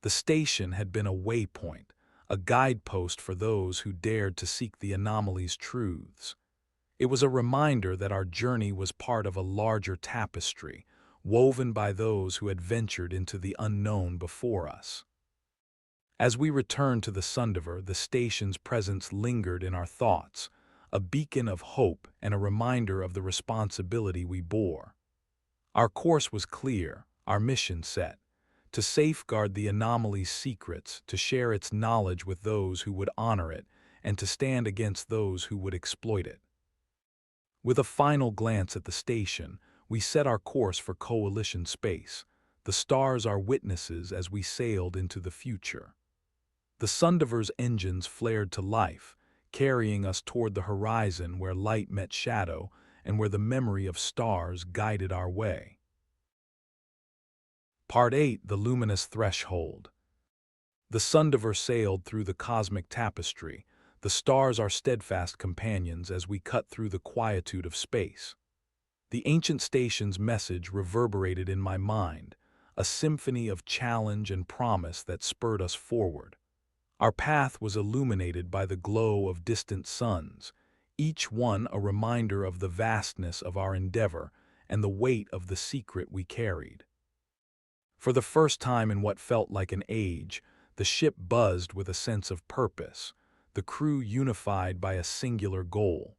The station had been a waypoint, a guidepost for those who dared to seek the anomaly's truths. It was a reminder that our journey was part of a larger tapestry, woven by those who had ventured into the unknown before us. As we returned to the Sundiver, the station's presence lingered in our thoughts, a beacon of hope and a reminder of the responsibility we bore. Our course was clear, our mission set: to safeguard the anomaly's secrets, to share its knowledge with those who would honor it, and to stand against those who would exploit it. With a final glance at the station, we set our course for Coalition space, the stars our witnesses as we sailed into the future. The Sundiver's engines flared to life, carrying us toward the horizon where light met shadow and where the memory of stars guided our way. Part 8: The Luminous Threshold. The Sundiver sailed through the cosmic tapestry, the stars our steadfast companions as we cut through the quietude of space. The ancient station's message reverberated in my mind, a symphony of challenge and promise that spurred us forward. Our path was illuminated by the glow of distant suns, each one a reminder of the vastness of our endeavor and the weight of the secret we carried. For the first time in what felt like an age, the ship buzzed with a sense of purpose, the crew unified by a singular goal.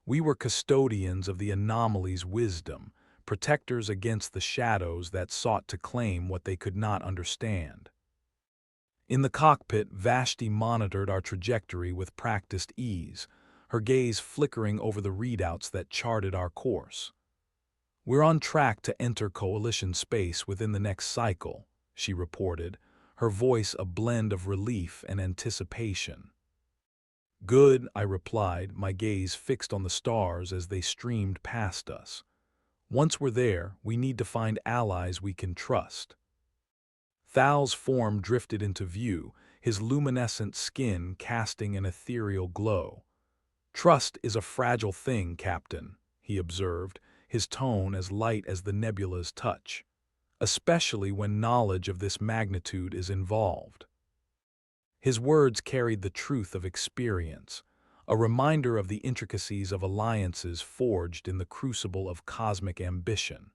We were custodians of the anomaly's wisdom, protectors against the shadows that sought to claim what they could not understand. In the cockpit, Vashti monitored our trajectory with practiced ease, her gaze flickering over the readouts that charted our course. "We're on track to enter Coalition space within the next cycle," she reported, her voice a blend of relief and anticipation. "Good," I replied, my gaze fixed on the stars as they streamed past us. "Once we're there, we need to find allies we can trust." Thal's form drifted into view, his luminescent skin casting an ethereal glow. "Trust is a fragile thing, Captain," he observed, his tone as light as the nebula's touch, "especially when knowledge of this magnitude is involved." His words carried the truth of experience, a reminder of the intricacies of alliances forged in the crucible of cosmic ambition.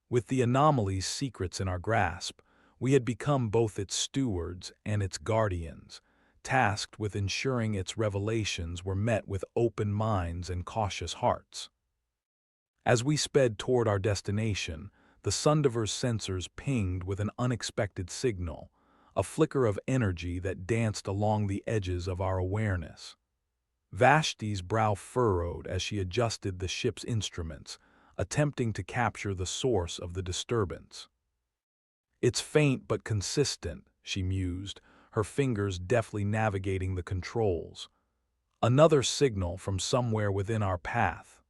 With the anomalies' secrets in our grasp, we had become both its stewards and its guardians, tasked with ensuring its revelations were met with open minds and cautious hearts. As we sped toward our destination, the Sundiver's sensors pinged with an unexpected signal, a flicker of energy that danced along the edges of our awareness. Vashti's brow furrowed as she adjusted the ship's instruments, attempting to capture the source of the disturbance. "It's faint but consistent," she mused, her fingers deftly navigating the controls. "Another signal from somewhere within our path."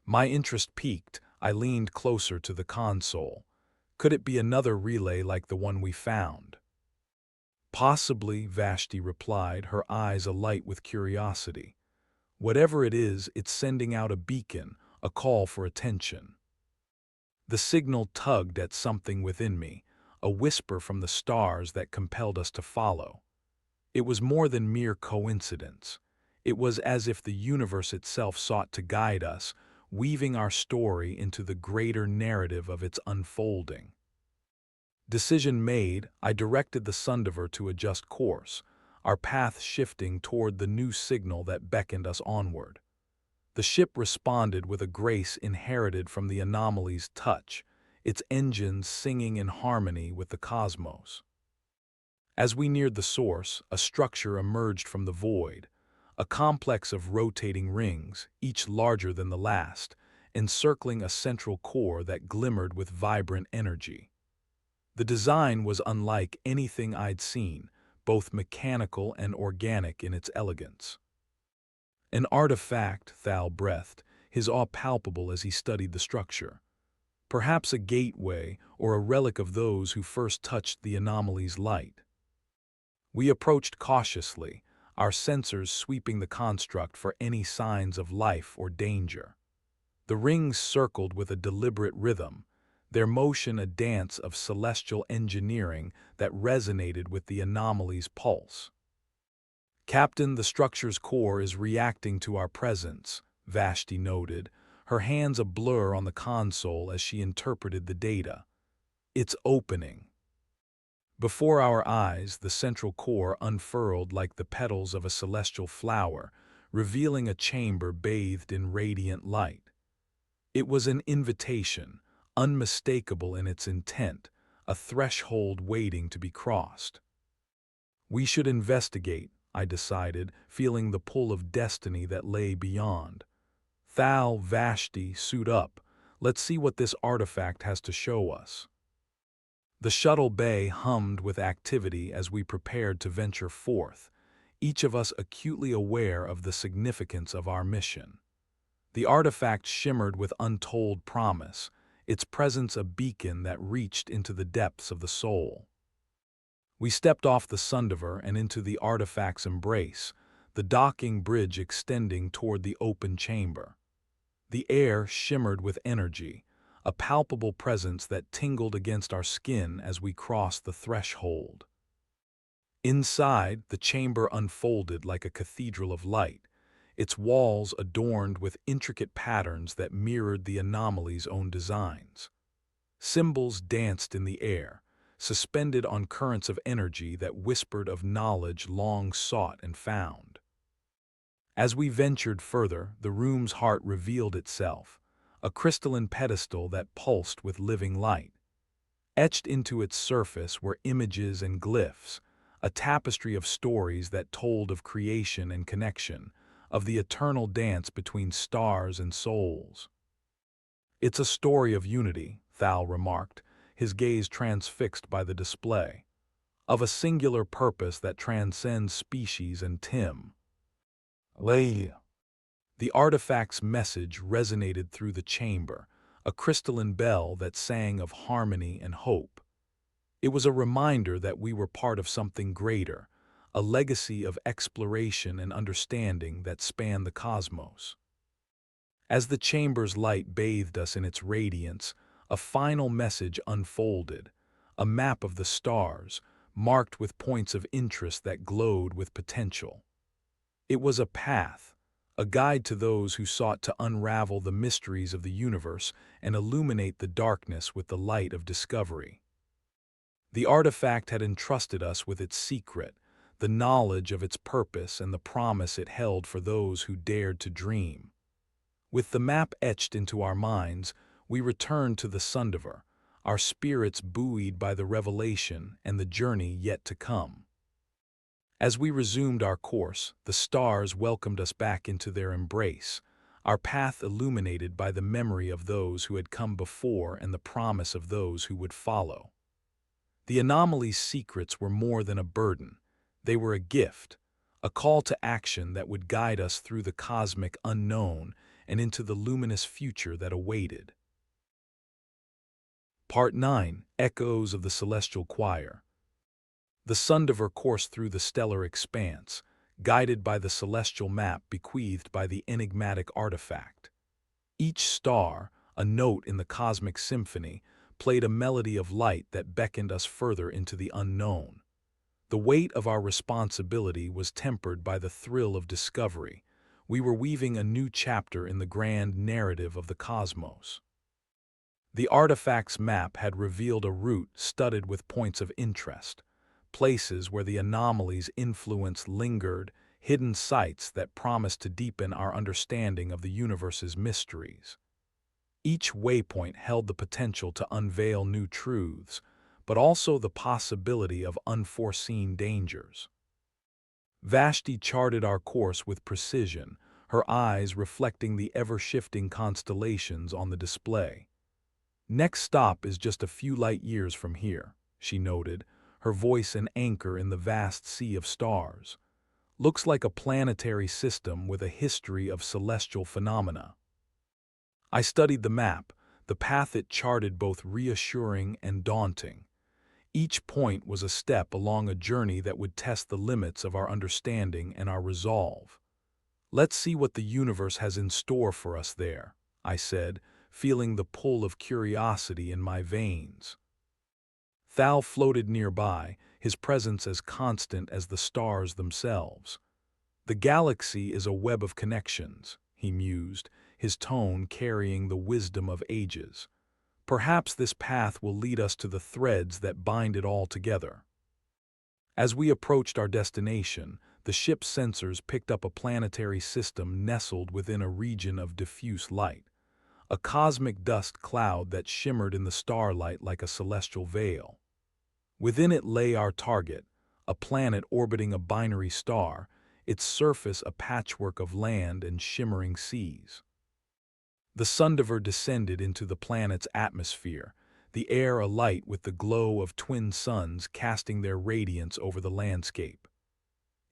My interest piqued, I leaned closer to the console. Could it be another relay like the one we found? "Possibly," Vashti replied, her eyes alight with curiosity. "Whatever it is, it's sending out a beacon, a call for attention." The signal tugged at something within me, a whisper from the stars that compelled us to follow. It was more than mere coincidence. It was as if the universe itself sought to guide us, weaving our story into the greater narrative of its unfolding. Decision made, I directed the Sundiver to adjust course, our path shifting toward the new signal that beckoned us onward. The ship responded with a grace inherited from the anomaly's touch, its engines singing in harmony with the cosmos. As we neared the source, a structure emerged from the void, a complex of rotating rings, each larger than the last, encircling a central core that glimmered with vibrant energy. The design was unlike anything I'd seen, both mechanical and organic in its elegance. "An artifact," Thal breathed, his awe palpable as he studied the structure. "Perhaps a gateway or a relic of those who first touched the anomaly's light." We approached cautiously, our sensors sweeping the construct for any signs of life or danger. The rings circled with a deliberate rhythm, their motion a dance of celestial engineering that resonated with the anomaly's pulse. "Captain, the structure's core is reacting to our presence," Vashti noted, her hands a blur on the console as she interpreted the data. "It's opening." Before our eyes, the central core unfurled like the petals of a celestial flower, revealing a chamber bathed in radiant light. It was an invitation, unmistakable in its intent, a threshold waiting to be crossed. We should investigate, I decided, feeling the pull of destiny that lay beyond. "Thal, Vashti, suit up. Let's see what this artifact has to show us." The shuttle bay hummed with activity as we prepared to venture forth, each of us acutely aware of the significance of our mission. The artifact shimmered with untold promise, its presence a beacon that reached into the depths of the soul. We stepped off the Sundiver and into the artifact's embrace, the docking bridge extending toward the open chamber. The air shimmered with energy, a palpable presence that tingled against our skin as we crossed the threshold. Inside, the chamber unfolded like a cathedral of light, its walls adorned with intricate patterns that mirrored the anomaly's own designs. Symbols danced in the air, suspended on currents of energy that whispered of knowledge long sought and found. As we ventured further, the room's heart revealed itself, a crystalline pedestal that pulsed with living light. Etched into its surface were images and glyphs, a tapestry of stories that told of creation and connection, of the eternal dance between stars and souls. It's a story of unity, Thal remarked, his gaze transfixed by the display, of a singular purpose that transcends species and Tim. Lay. The artifact's message resonated through the chamber, a crystalline bell that sang of harmony and hope. It was a reminder that we were part of something greater, a legacy of exploration and understanding that spanned the cosmos. As the chamber's light bathed us in its radiance, a final message unfolded, a map of the stars, marked with points of interest that glowed with potential. It was a path, a guide to those who sought to unravel the mysteries of the universe and illuminate the darkness with the light of discovery. The artifact had entrusted us with its secret, the knowledge of its purpose and the promise it held for those who dared to dream. With the map etched into our minds, we returned to the Sundiver, our spirits buoyed by the revelation and the journey yet to come. As we resumed our course, the stars welcomed us back into their embrace, our path illuminated by the memory of those who had come before and the promise of those who would follow. The anomalies' secrets were more than a burden. They were a gift, a call to action that would guide us through the cosmic unknown and into the luminous future that awaited. Part 9. Echoes of the Celestial Choir. The Sundiver coursed through the stellar expanse, guided by the celestial map bequeathed by the enigmatic artifact. Each star, a note in the cosmic symphony, played a melody of light that beckoned us further into the unknown. The weight of our responsibility was tempered by the thrill of discovery. We were weaving a new chapter in the grand narrative of the cosmos. The artifact's map had revealed a route studded with points of interest, places where the anomalies' influence lingered, hidden sites that promised to deepen our understanding of the universe's mysteries. Each waypoint held the potential to unveil new truths, but also the possibility of unforeseen dangers. Vashti charted our course with precision, her eyes reflecting the ever-shifting constellations on the display. "Next stop is just a few light years from here," she noted, her voice an anchor in the vast sea of stars. "Looks like a planetary system with a history of celestial phenomena." I studied the map, the path it charted both reassuring and daunting. Each point was a step along a journey that would test the limits of our understanding and our resolve. "Let's see what the universe has in store for us there," I said, feeling the pull of curiosity in my veins. Thal floated nearby, his presence as constant as the stars themselves. "The galaxy is a web of connections," he mused, his tone carrying the wisdom of ages. "Perhaps this path will lead us to the threads that bind it all together." As we approached our destination, the ship's sensors picked up a planetary system nestled within a region of diffuse light, a cosmic dust cloud that shimmered in the starlight like a celestial veil. Within it lay our target, a planet orbiting a binary star, its surface a patchwork of land and shimmering seas. The Sundiver descended into the planet's atmosphere, the air alight with the glow of twin suns casting their radiance over the landscape.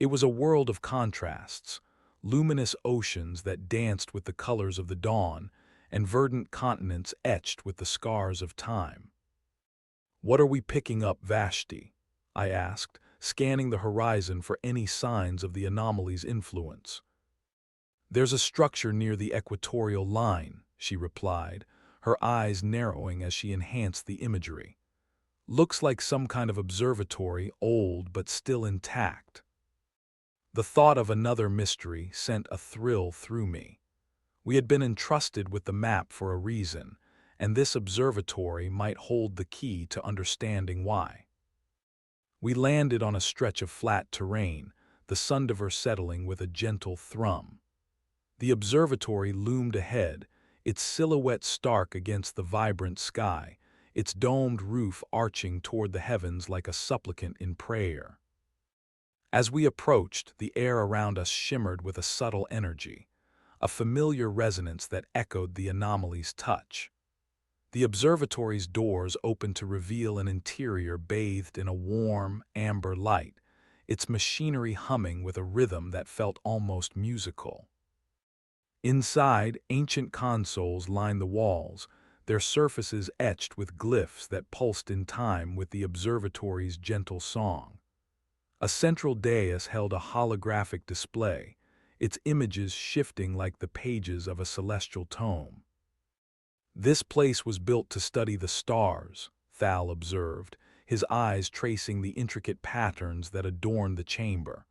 It was a world of contrasts, luminous oceans that danced with the colors of the dawn, and verdant continents etched with the scars of time. "What are we picking up, Vashti?" I asked, scanning the horizon for any signs of the anomaly's influence. "There's a structure near the equatorial line," she replied, her eyes narrowing as she enhanced the imagery. "Looks like some kind of observatory, old but still intact." The thought of another mystery sent a thrill through me. We had been entrusted with the map for a reason, and this observatory might hold the key to understanding why. We landed on a stretch of flat terrain, the Sundiver settling with a gentle thrum. The observatory loomed ahead, its silhouette stark against the vibrant sky, its domed roof arching toward the heavens like a supplicant in prayer. As we approached, the air around us shimmered with a subtle energy, a familiar resonance that echoed the anomaly's touch. The observatory's doors opened to reveal an interior bathed in a warm, amber light, its machinery humming with a rhythm that felt almost musical. Inside, ancient consoles lined the walls, their surfaces etched with glyphs that pulsed in time with the observatory's gentle song. A central dais held a holographic display, its images shifting like the pages of a celestial tome. This place was built to study the stars, Thal observed, his eyes tracing the intricate patterns that adorned the chamber.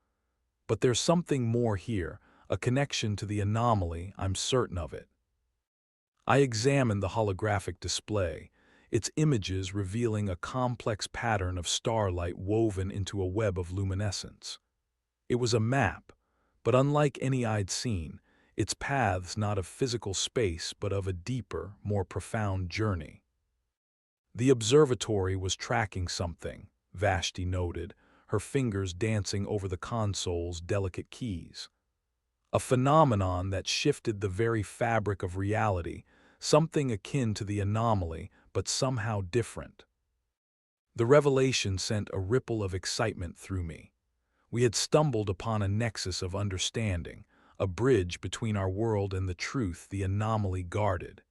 But there's something more here, a connection to the anomaly, I'm certain of it. I examined the holographic display, its images revealing a complex pattern of starlight woven into a web of luminescence. It was a map, but unlike any I'd seen, its paths not of physical space but of a deeper, more profound journey. The observatory was tracking something, Vashti noted, her fingers dancing over the console's delicate keys. A phenomenon that shifted the very fabric of reality, something akin to the anomaly, but somehow different. The revelation sent a ripple of excitement through me. We had stumbled upon a nexus of understanding, a bridge between our world and the truth the anomaly guarded.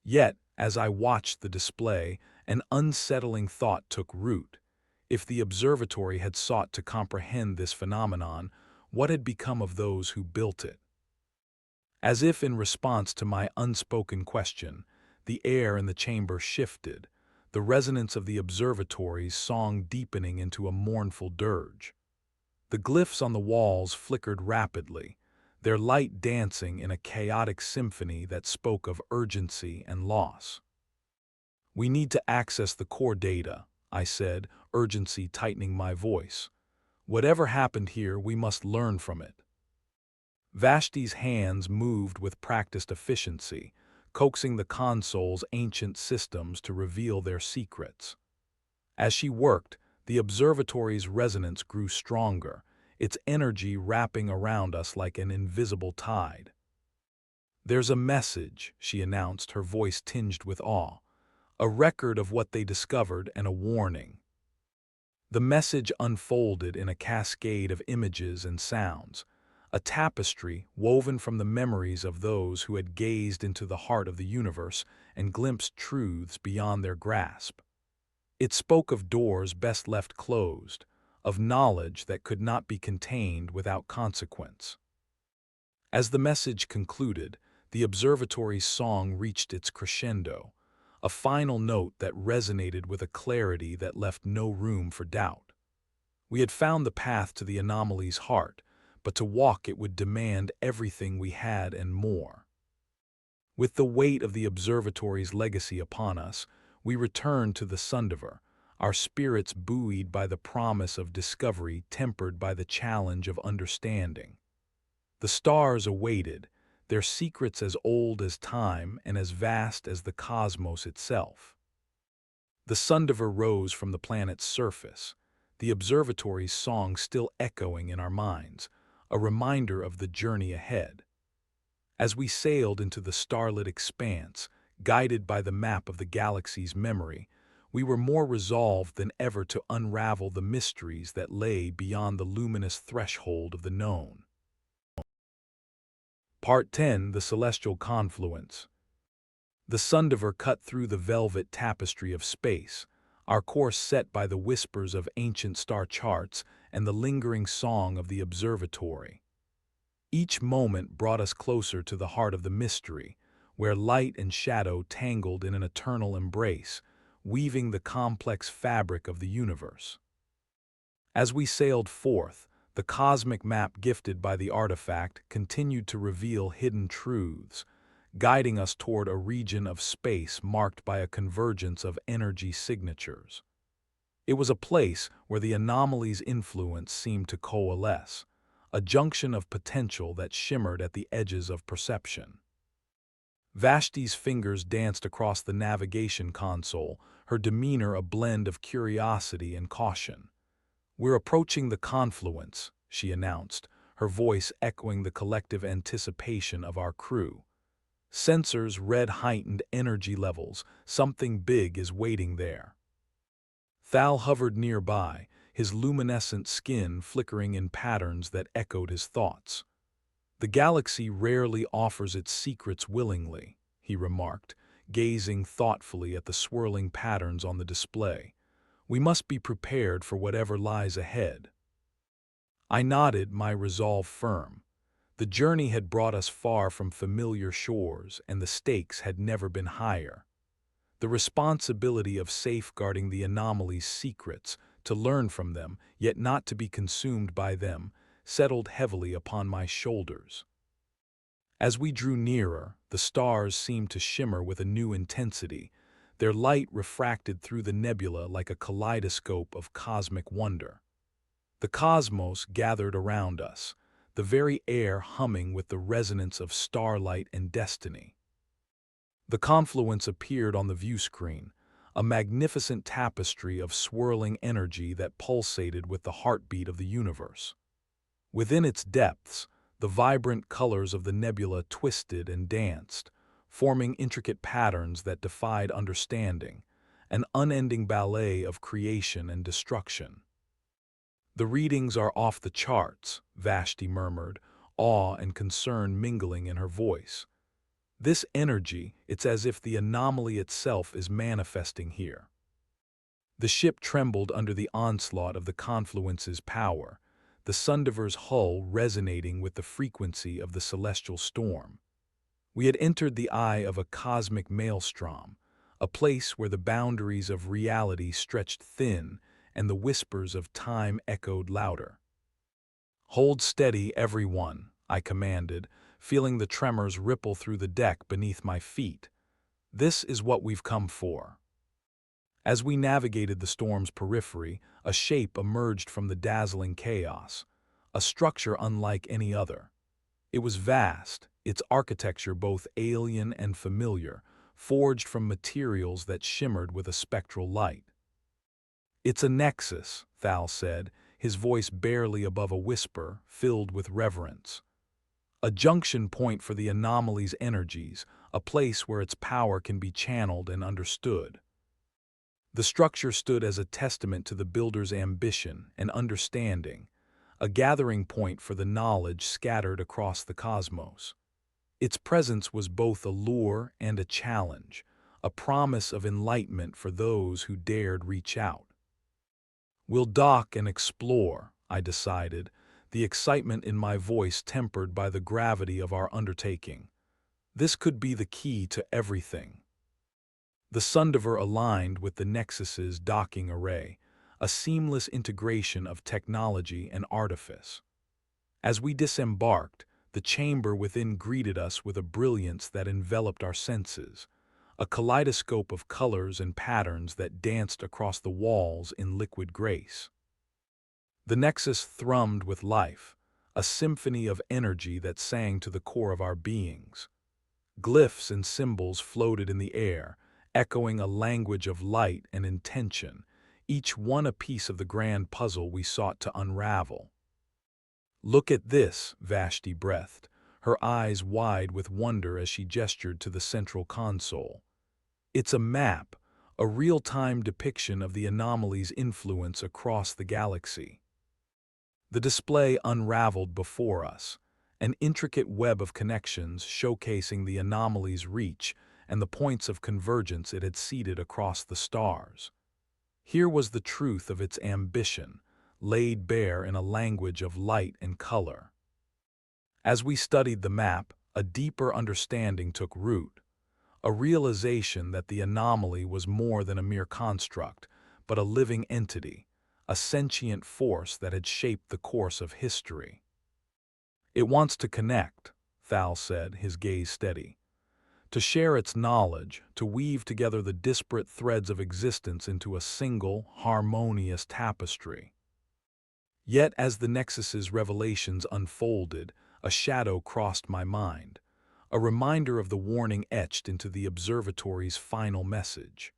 Yet, as I watched the display, an unsettling thought took root. If the observatory had sought to comprehend this phenomenon, what had become of those who built it? As if in response to my unspoken question, the air in the chamber shifted, the resonance of the observatory's song deepening into a mournful dirge. The glyphs on the walls flickered rapidly, their light dancing in a chaotic symphony that spoke of urgency and loss. "We need to access the core data," I said, urgency tightening my voice. "Whatever happened here, we must learn from it." Vashti's hands moved with practiced efficiency, coaxing the console's ancient systems to reveal their secrets. As she worked, the observatory's resonance grew stronger, its energy wrapping around us like an invisible tide. "There's a message," she announced, her voice tinged with awe. "A record of what they discovered and a warning." The message unfolded in a cascade of images and sounds, a tapestry woven from the memories of those who had gazed into the heart of the universe and glimpsed truths beyond their grasp. It spoke of doors best left closed, of knowledge that could not be contained without consequence. As the message concluded, the observatory's song reached its crescendo, a final note that resonated with a clarity that left no room for doubt. We had found the path to the anomaly's heart, but to walk it would demand everything we had and more. With the weight of the observatory's legacy upon us, we returned to the Sundiver, our spirits buoyed by the promise of discovery tempered by the challenge of understanding. The stars awaited, their secrets as old as time and as vast as the cosmos itself. The Sundiver rose from the planet's surface, the observatory's song still echoing in our minds, a reminder of the journey ahead. As we sailed into the starlit expanse, guided by the map of the galaxy's memory, we were more resolved than ever to unravel the mysteries that lay beyond the luminous threshold of the known. Part 10: The Celestial Confluence. The Sundiver cut through the velvet tapestry of space, our course set by the whispers of ancient star charts and the lingering song of the observatory. Each moment brought us closer to the heart of the mystery, where light and shadow tangled in an eternal embrace, weaving the complex fabric of the universe. As we sailed forth, the cosmic map gifted by the artifact continued to reveal hidden truths, guiding us toward a region of space marked by a convergence of energy signatures. It was a place where the anomaly's influence seemed to coalesce, a junction of potential that shimmered at the edges of perception. Vashti's fingers danced across the navigation console, her demeanor a blend of curiosity and caution. "We're approaching the confluence," she announced, her voice echoing the collective anticipation of our crew. Sensors read heightened energy levels. Something big is waiting there. Thal hovered nearby, his luminescent skin flickering in patterns that echoed his thoughts. "The galaxy rarely offers its secrets willingly," he remarked, gazing thoughtfully at the swirling patterns on the display. "We must be prepared for whatever lies ahead." I nodded, my resolve firm. The journey had brought us far from familiar shores, and the stakes had never been higher. The responsibility of safeguarding the anomalies' secrets, to learn from them, yet not to be consumed by them, settled heavily upon my shoulders. As we drew nearer, the stars seemed to shimmer with a new intensity, their light refracted through the nebula like a kaleidoscope of cosmic wonder. The cosmos gathered around us, the very air humming with the resonance of starlight and destiny. The confluence appeared on the view screen, a magnificent tapestry of swirling energy that pulsated with the heartbeat of the universe. Within its depths, the vibrant colors of the nebula twisted and danced, forming intricate patterns that defied understanding, an unending ballet of creation and destruction. "The readings are off the charts," Vashti murmured, awe and concern mingling in her voice. "This energy, it's as if the anomaly itself is manifesting here." The ship trembled under the onslaught of the confluence's power, the Sundiver's hull resonating with the frequency of the celestial storm. We had entered the eye of a cosmic maelstrom, a place where the boundaries of reality stretched thin and the whispers of time echoed louder. "Hold steady, everyone," I commanded, feeling the tremors ripple through the deck beneath my feet. "This is what we've come for." As we navigated the storm's periphery, a shape emerged from the dazzling chaos, a structure unlike any other. It was vast, its architecture both alien and familiar, forged from materials that shimmered with a spectral light. "It's a nexus," Thal said, his voice barely above a whisper, filled with reverence. "A junction point for the anomaly's energies, a place where its power can be channeled and understood." The structure stood as a testament to the builder's ambition and understanding, a gathering point for the knowledge scattered across the cosmos. Its presence was both a lure and a challenge, a promise of enlightenment for those who dared reach out. "We'll dock and explore," I decided, the excitement in my voice tempered by the gravity of our undertaking. This could be the key to everything. The Sundiver aligned with the Nexus's docking array, a seamless integration of technology and artifice. As we disembarked, the chamber within greeted us with a brilliance that enveloped our senses, a kaleidoscope of colors and patterns that danced across the walls in liquid grace. The Nexus thrummed with life, a symphony of energy that sang to the core of our beings. Glyphs and symbols floated in the air, echoing a language of light and intention, each one a piece of the grand puzzle we sought to unravel. "Look at this," Vashti breathed, her eyes wide with wonder as she gestured to the central console. "It's a map, a real-time depiction of the anomaly's influence across the galaxy." The display unraveled before us, an intricate web of connections showcasing the anomaly's reach and the points of convergence it had seeded across the stars. Here was the truth of its ambition, laid bare in a language of light and color. As we studied the map, a deeper understanding took root, a realization that the anomaly was more than a mere construct, but a living entity, a sentient force that had shaped the course of history. "It wants to connect," Thal said, his gaze steady. "To share its knowledge, to weave together the disparate threads of existence into a single, harmonious tapestry." Yet as the Nexus's revelations unfolded, a shadow crossed my mind, a reminder of the warning etched into the observatory's final message.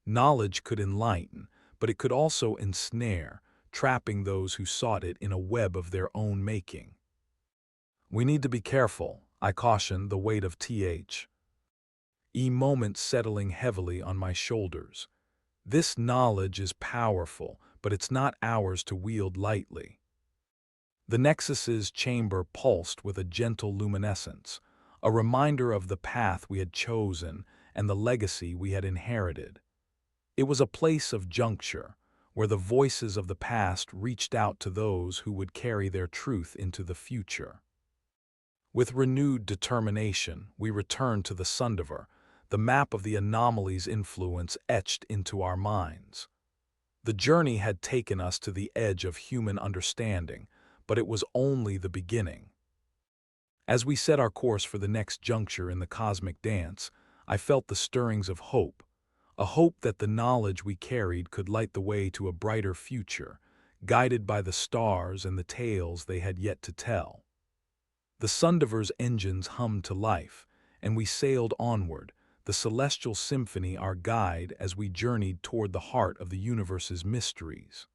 Knowledge could enlighten, but it could also ensnare, trapping those who sought it in a web of their own making. "We need to be careful," I cautioned, the weight of moment settling heavily on my shoulders. "This knowledge is powerful, but it's not ours to wield lightly." The Nexus's chamber pulsed with a gentle luminescence, a reminder of the path we had chosen and the legacy we had inherited. It was a place of juncture, where the voices of the past reached out to those who would carry their truth into the future. With renewed determination, we returned to the Sundiver, the map of the anomalies' influence etched into our minds. The journey had taken us to the edge of human understanding, but it was only the beginning. As we set our course for the next juncture in the cosmic dance, I felt the stirrings of hope, a hope that the knowledge we carried could light the way to a brighter future, guided by the stars and the tales they had yet to tell. The Sundiver's engines hummed to life, and we sailed onward, the celestial symphony our guide as we journeyed toward the heart of the universe's mysteries.